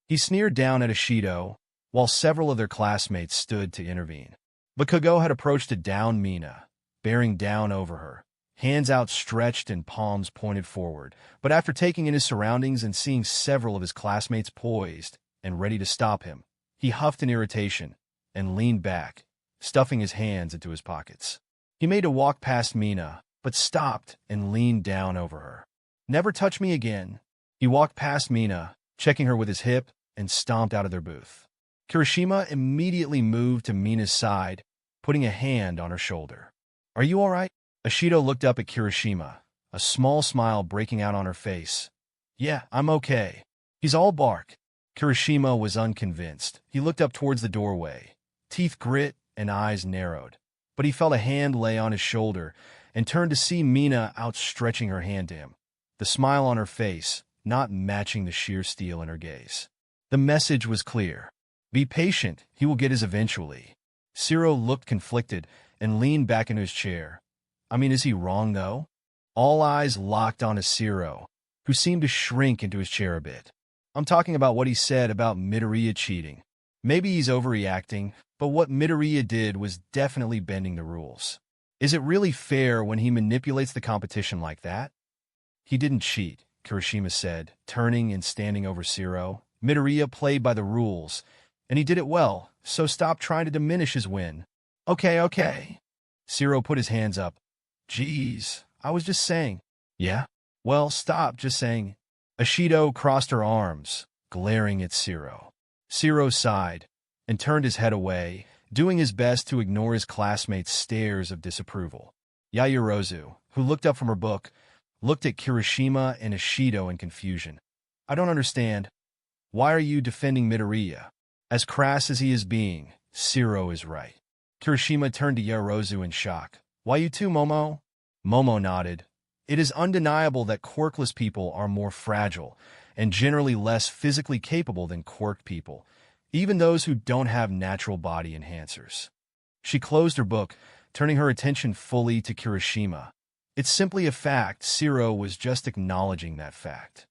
He sneered down at Ishido, while several of their classmates stood to intervene. Bakugo had approached to down Mina, bearing down over her, hands outstretched and palms pointed forward, but after taking in his surroundings and seeing several of his classmates poised and ready to stop him, he huffed in irritation and leaned back, stuffing his hands into his pockets. He made a walk past Mina, but stopped and leaned down over her. Never touch me again. He walked past Mina, checking her with his hip, and stomped out of their booth. Kirishima immediately moved to Mina's side, putting a hand on her shoulder. Are you all right? Ishido looked up at Kirishima, a small smile breaking out on her face. Yeah, I'm okay. He's all bark. Kirishima was unconvinced. He looked up towards the doorway, teeth grit and eyes narrowed. But he felt a hand lay on his shoulder and turned to see Mina outstretching her hand to him, the smile on her face not matching the sheer steel in her gaze. The message was clear. Be patient, he will get his eventually. Zero looked conflicted and leaned back into his chair. I mean, is he wrong, though? All eyes locked on Zero, who seemed to shrink into his chair a bit. I'm talking about what he said about Midoriya cheating. Maybe he's overreacting, but what Midoriya did was definitely bending the rules. Is it really fair when he manipulates the competition like that? He didn't cheat, Kirishima said, turning and standing over Zero. Midoriya played by the rules, and he did it well, so stop trying to diminish his win. Okay. Zero put his hands up. Jeez, I was just saying. Yeah? Well, stop just saying. Ishido crossed her arms, glaring at Zero. Zero sighed and turned his head away, doing his best to ignore his classmates' stares of disapproval. Yaoyorozu, who looked up from her book, looked at Kirishima and Ishido in confusion. I don't understand. Why are you defending Midoriya? As crass as he is being, Zero is right. Kirishima turned to Yaoyorozu in shock. Why you too, Momo? Momo nodded. It is undeniable that quirkless people are more fragile and generally less physically capable than quirked people, even those who don't have natural body enhancers. She closed her book, turning her attention fully to Kirishima. It's simply a fact. Zero was just acknowledging that fact.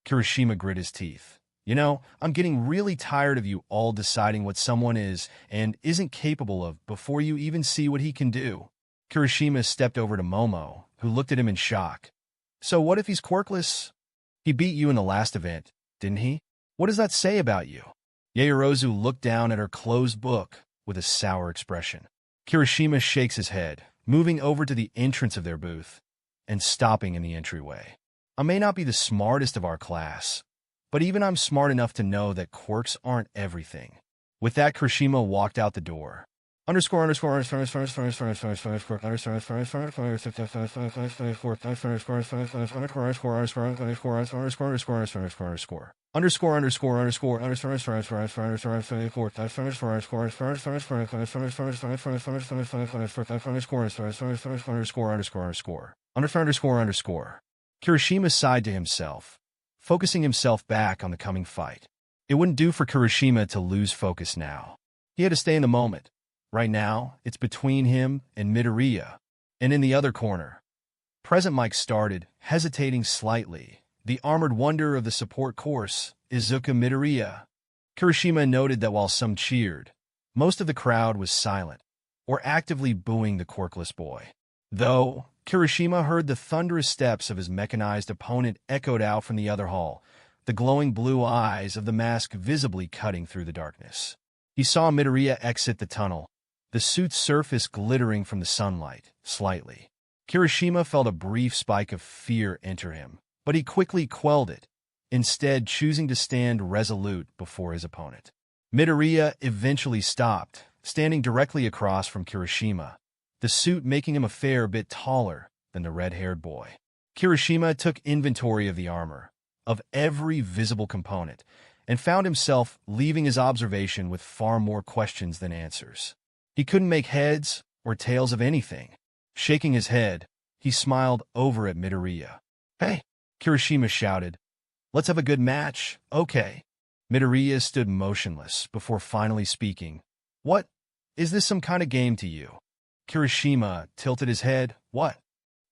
Kirishima grit his teeth. You know, I'm getting really tired of you all deciding what someone is and isn't capable of before you even see what he can do. Kirishima stepped over to Momo, who looked at him in shock. So what if he's quirkless? He beat you in the last event, didn't he? What does that say about you? Yaoyorozu looked down at her closed book with a sour expression. Kirishima shakes his head, moving over to the entrance of their booth and stopping in the entryway. I may not be the smartest of our class, but even I'm smart enough to know that quirks aren't everything. With that, Kirishima walked out the door. Kirishima sighed to himself, focusing himself back on the coming fight. It wouldn't do for Kirishima to lose focus now. He had to stay in the moment. Right now, it's between him and Midoriya. And in the other corner, Present Mike started, hesitating slightly. The armored wonder of the support course, Izuku Midoriya. Kirishima noted that while some cheered, most of the crowd was silent, or actively booing the quirkless boy. Though, Kirishima heard the thunderous steps of his mechanized opponent echoed out from the other hall, the glowing blue eyes of the mask visibly cutting through the darkness. He saw Midoriya exit the tunnel, the suit's surface glittering from the sunlight, slightly. Kirishima felt a brief spike of fear enter him, but he quickly quelled it, instead choosing to stand resolute before his opponent. Midoriya eventually stopped, standing directly across from Kirishima, the suit making him a fair bit taller than the red-haired boy. Kirishima took inventory of the armor, of every visible component, and found himself leaving his observation with far more questions than answers. He couldn't make heads or tails of anything. Shaking his head, he smiled over at Midoriya. "Hey," Kirishima shouted. "Let's have a good match, okay?" Midoriya stood motionless before finally speaking. "What? Is this some kind of game to you?" Kirishima tilted his head. "What?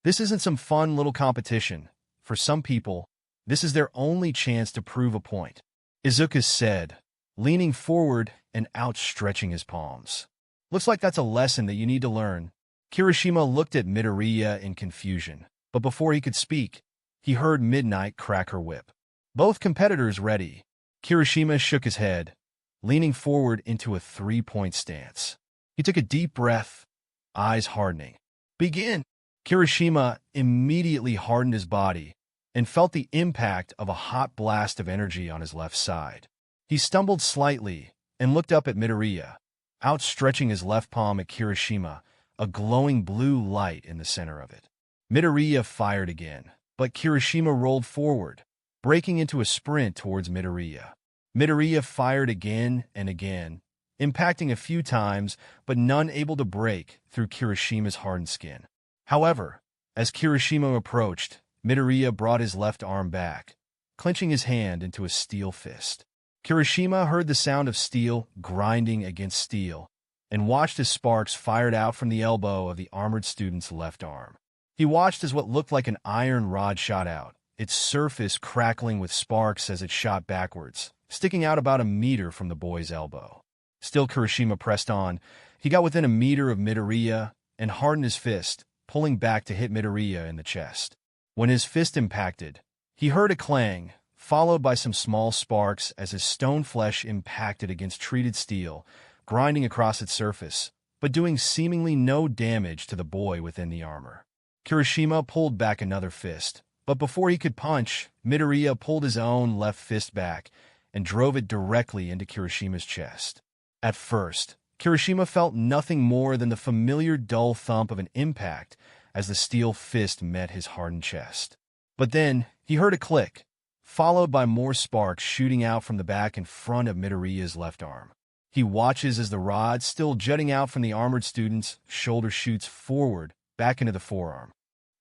This isn't some fun little competition. For some people, this is their only chance to prove a point," Izuku said, leaning forward and outstretching his palms. "Looks like that's a lesson that you need to learn." Kirishima looked at Midoriya in confusion, but before he could speak, he heard Midnight crack her whip. Both competitors ready. Kirishima shook his head, leaning forward into a three-point stance. He took a deep breath, eyes hardening. "Begin!" Kirishima immediately hardened his body and felt the impact of a hot blast of energy on his left side. He stumbled slightly and looked up at Midoriya, outstretching his left palm at Kirishima, a glowing blue light in the center of it. Midoriya fired again, but Kirishima rolled forward, breaking into a sprint towards Midoriya. Midoriya fired again and again, impacting a few times, but none able to break through Kirishima's hardened skin. However, as Kirishima approached, Midoriya brought his left arm back, clenching his hand into a steel fist. Kirishima heard the sound of steel grinding against steel, and watched as sparks fired out from the elbow of the armored student's left arm. He watched as what looked like an iron rod shot out, its surface crackling with sparks as it shot backwards, sticking out about a meter from the boy's elbow. Still, Kirishima pressed on. He got within a meter of Midoriya and hardened his fist, pulling back to hit Midoriya in the chest. When his fist impacted, he heard a clang, followed by some small sparks as his stone flesh impacted against treated steel, grinding across its surface, but doing seemingly no damage to the boy within the armor. Kirishima pulled back another fist, but before he could punch, Midoriya pulled his own left fist back and drove it directly into Kirishima's chest. At first, Kirishima felt nothing more than the familiar dull thump of an impact as the steel fist met his hardened chest. But then, he heard a click, followed by more sparks shooting out from the back and front of Midoriya's left arm. He watches as the rod still jutting out from the armored student's shoulder shoots forward, back into the forearm.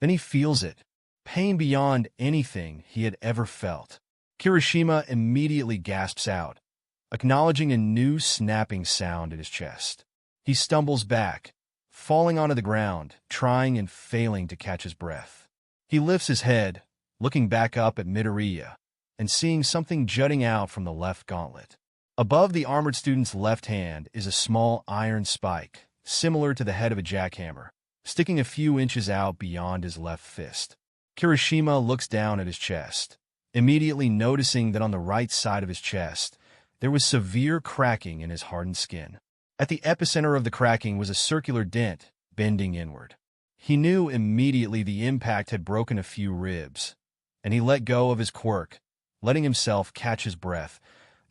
Then he feels it, pain beyond anything he had ever felt. Kirishima immediately gasps out, acknowledging a new snapping sound at his chest. He stumbles back, falling onto the ground, trying and failing to catch his breath. He lifts his head, looking back up at Midoriya, and seeing something jutting out from the left gauntlet. Above the armored student's left hand is a small iron spike, similar to the head of a jackhammer, sticking a few inches out beyond his left fist. Kirishima looks down at his chest, immediately noticing that on the right side of his chest, there was severe cracking in his hardened skin. At the epicenter of the cracking was a circular dent, bending inward. He knew immediately the impact had broken a few ribs, and he let go of his quirk, letting himself catch his breath,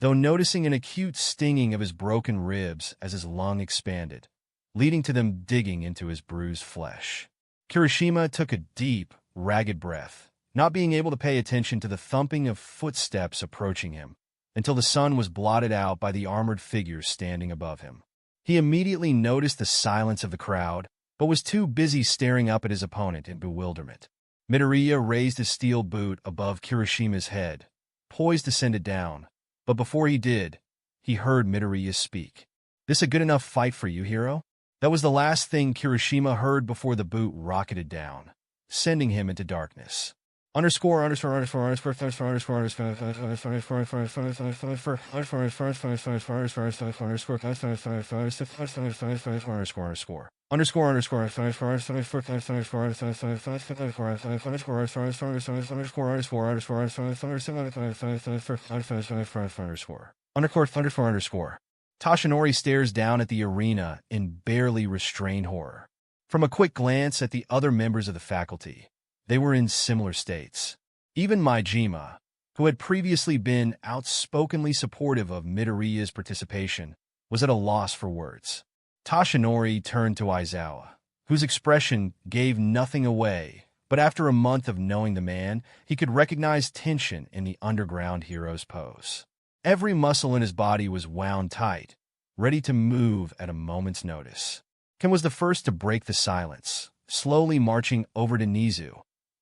though noticing an acute stinging of his broken ribs as his lung expanded, leading to them digging into his bruised flesh. Kirishima took a deep, ragged breath, not being able to pay attention to the thumping of footsteps approaching him, until the sun was blotted out by the armored figures standing above him. He immediately noticed the silence of the crowd, but was too busy staring up at his opponent in bewilderment. Midoriya raised his steel boot above Kirishima's head, poised to send it down, But before he did, he heard Midoriya speak. "This a good enough fight for you, hero?" That was the last thing Kirishima heard before the boot rocketed down, sending him into darkness. Underscore underscore underscore underscore underscore underscore underscore underscore. Tashinori stares down at the arena in barely restrained horror. From a quick glance at the other members of the faculty, they were in similar states. Even Majima, who had previously been outspokenly supportive of Midoriya's participation, was at a loss for words. Tashinori turned to Aizawa, whose expression gave nothing away, but after a month of knowing the man, he could recognize tension in the underground hero's pose. Every muscle in his body was wound tight, ready to move at a moment's notice. Ken was the first to break the silence, slowly marching over to Nizu,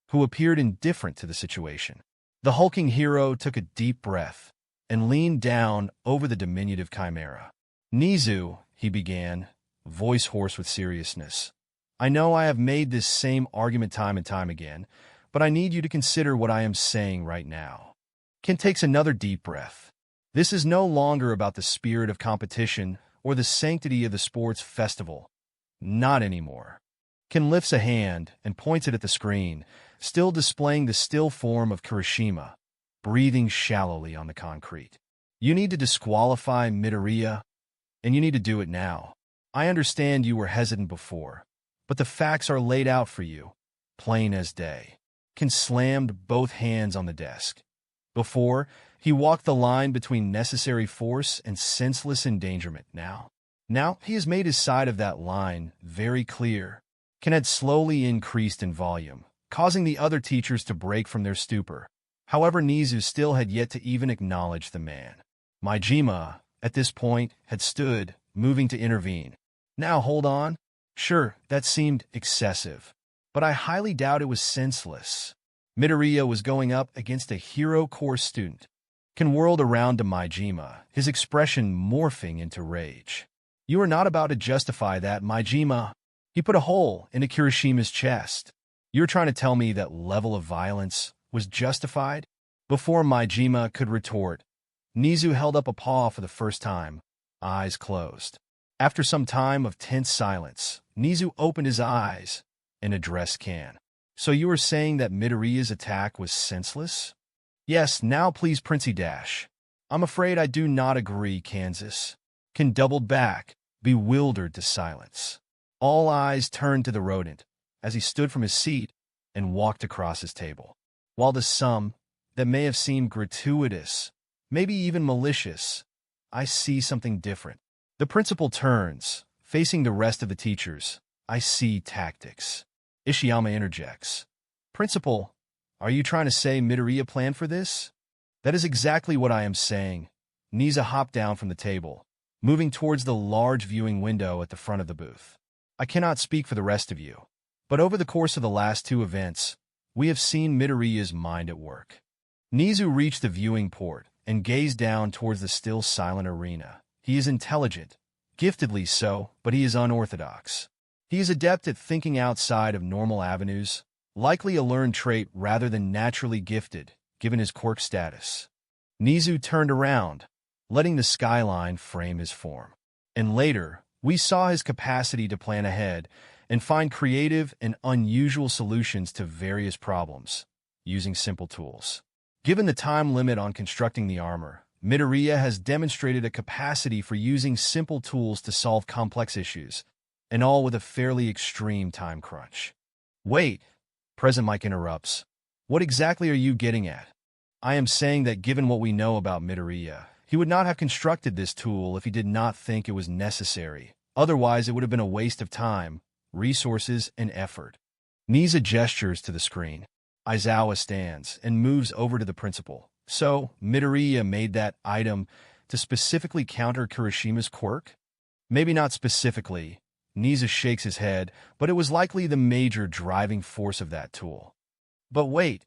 who appeared indifferent to the situation. The hulking hero took a deep breath and leaned down over the diminutive chimera. "Nizu," he began, voice hoarse with seriousness, "I know I have made this same argument time and time again, but I need you to consider what I am saying right now." Ken takes another deep breath. This is no longer about the spirit of competition or the sanctity of the sports festival. Not anymore. Ken lifts a hand and points it at the screen, still displaying the still form of Kirishima, breathing shallowly on the concrete. "You need to disqualify Midoriya, and you need to do it now. I understand you were hesitant before, but the facts are laid out for you, plain as day." Ken slammed both hands on the desk. Before, he walked the line between necessary force and senseless endangerment. Now he has made his side of that line very clear. Ken had slowly increased in volume, causing the other teachers to break from their stupor. However, Nizu still had yet to even acknowledge the man. Majima, at this point, had stood, moving to intervene. "Now hold on. Sure, that seemed excessive, but I highly doubt it was senseless. Midoriya was going up against a hero course student." Ken whirled around to Majima, his expression morphing into rage. "You are not about to justify that, Majima." He put a hole into Kirishima's chest. "You're trying to tell me that level of violence was justified?" Before Majima could retort, Nizu held up a paw for the first time, eyes closed. After some time of tense silence, Nizu opened his eyes and addressed Ken. "So you were saying that Midoriya's attack was senseless?" "Yes, now please, Princey Dash." "I'm afraid I do not agree, Kansas." Ken doubled back, bewildered to silence. All eyes turned to the rodent as he stood from his seat and walked across his table. While the sum that may have seemed gratuitous, maybe even malicious, I see something different. The principal turns, facing the rest of the teachers. "I see tactics." Ishiyama interjects. "Principal, are you trying to say Midoriya planned for this?" "That is exactly what I am saying." Nizu hopped down from the table, moving towards the large viewing window at the front of the booth. "I cannot speak for the rest of you, but over the course of the last two events, we have seen Midoriya's mind at work." Nizu reached the viewing port and gazed down towards the still silent arena. "He is intelligent, giftedly so, but he is unorthodox. He is adept at thinking outside of normal avenues, likely a learned trait rather than naturally gifted, given his quirk status." Nizu turned around, letting the skyline frame his form. And later, we saw his capacity to plan ahead and find creative and unusual solutions to various problems, using simple tools. Given the time limit on constructing the armor, Midoriya has demonstrated a capacity for using simple tools to solve complex issues, and all with a fairly extreme time crunch. "Wait," Present Mike interrupts. "What exactly are you getting at?" "I am saying that given what we know about Midoriya, he would not have constructed this tool if he did not think it was necessary. Otherwise, it would have been a waste of time, resources, and effort." Nizu gestures to the screen. Aizawa stands and moves over to the principal. "So, Midoriya made that item to specifically counter Kirishima's quirk?" "Maybe not specifically." Nizu shakes his head, "but it was likely the major driving force of that tool." "But wait,"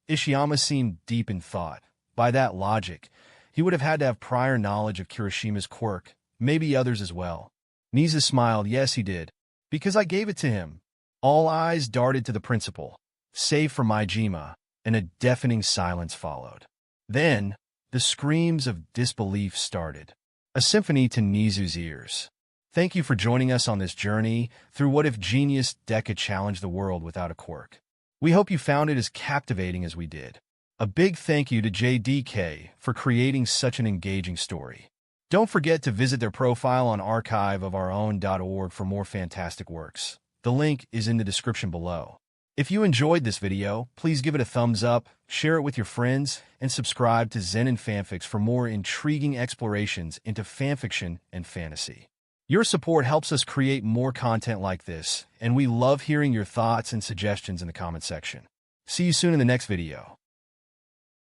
Ishiyama seemed deep in thought. "By that logic, He would have had to have prior knowledge of Kirishima's quirk, maybe others as well. Niza smiled. Yes, he did. Because I gave it to him. All eyes darted to the principal, save for Maijima, and a deafening silence followed. Then, the screams of disbelief started, a symphony to Nizu's ears. Thank you for joining us on this journey through what if Genius Deku challenged the world without a quirk. We hope you found it as captivating as we did. A big thank you to JayDeeKay for creating such an engaging story. Don't forget to visit their profile on archiveofourown.org for more fantastic works. The link is in the description below. If you enjoyed this video, please give it a thumbs up, share it with your friends, and subscribe to Zenin Fanfics for more intriguing explorations into fanfiction and fantasy. Your support helps us create more content like this, and we love hearing your thoughts and suggestions in the comment section. See you soon in the next video.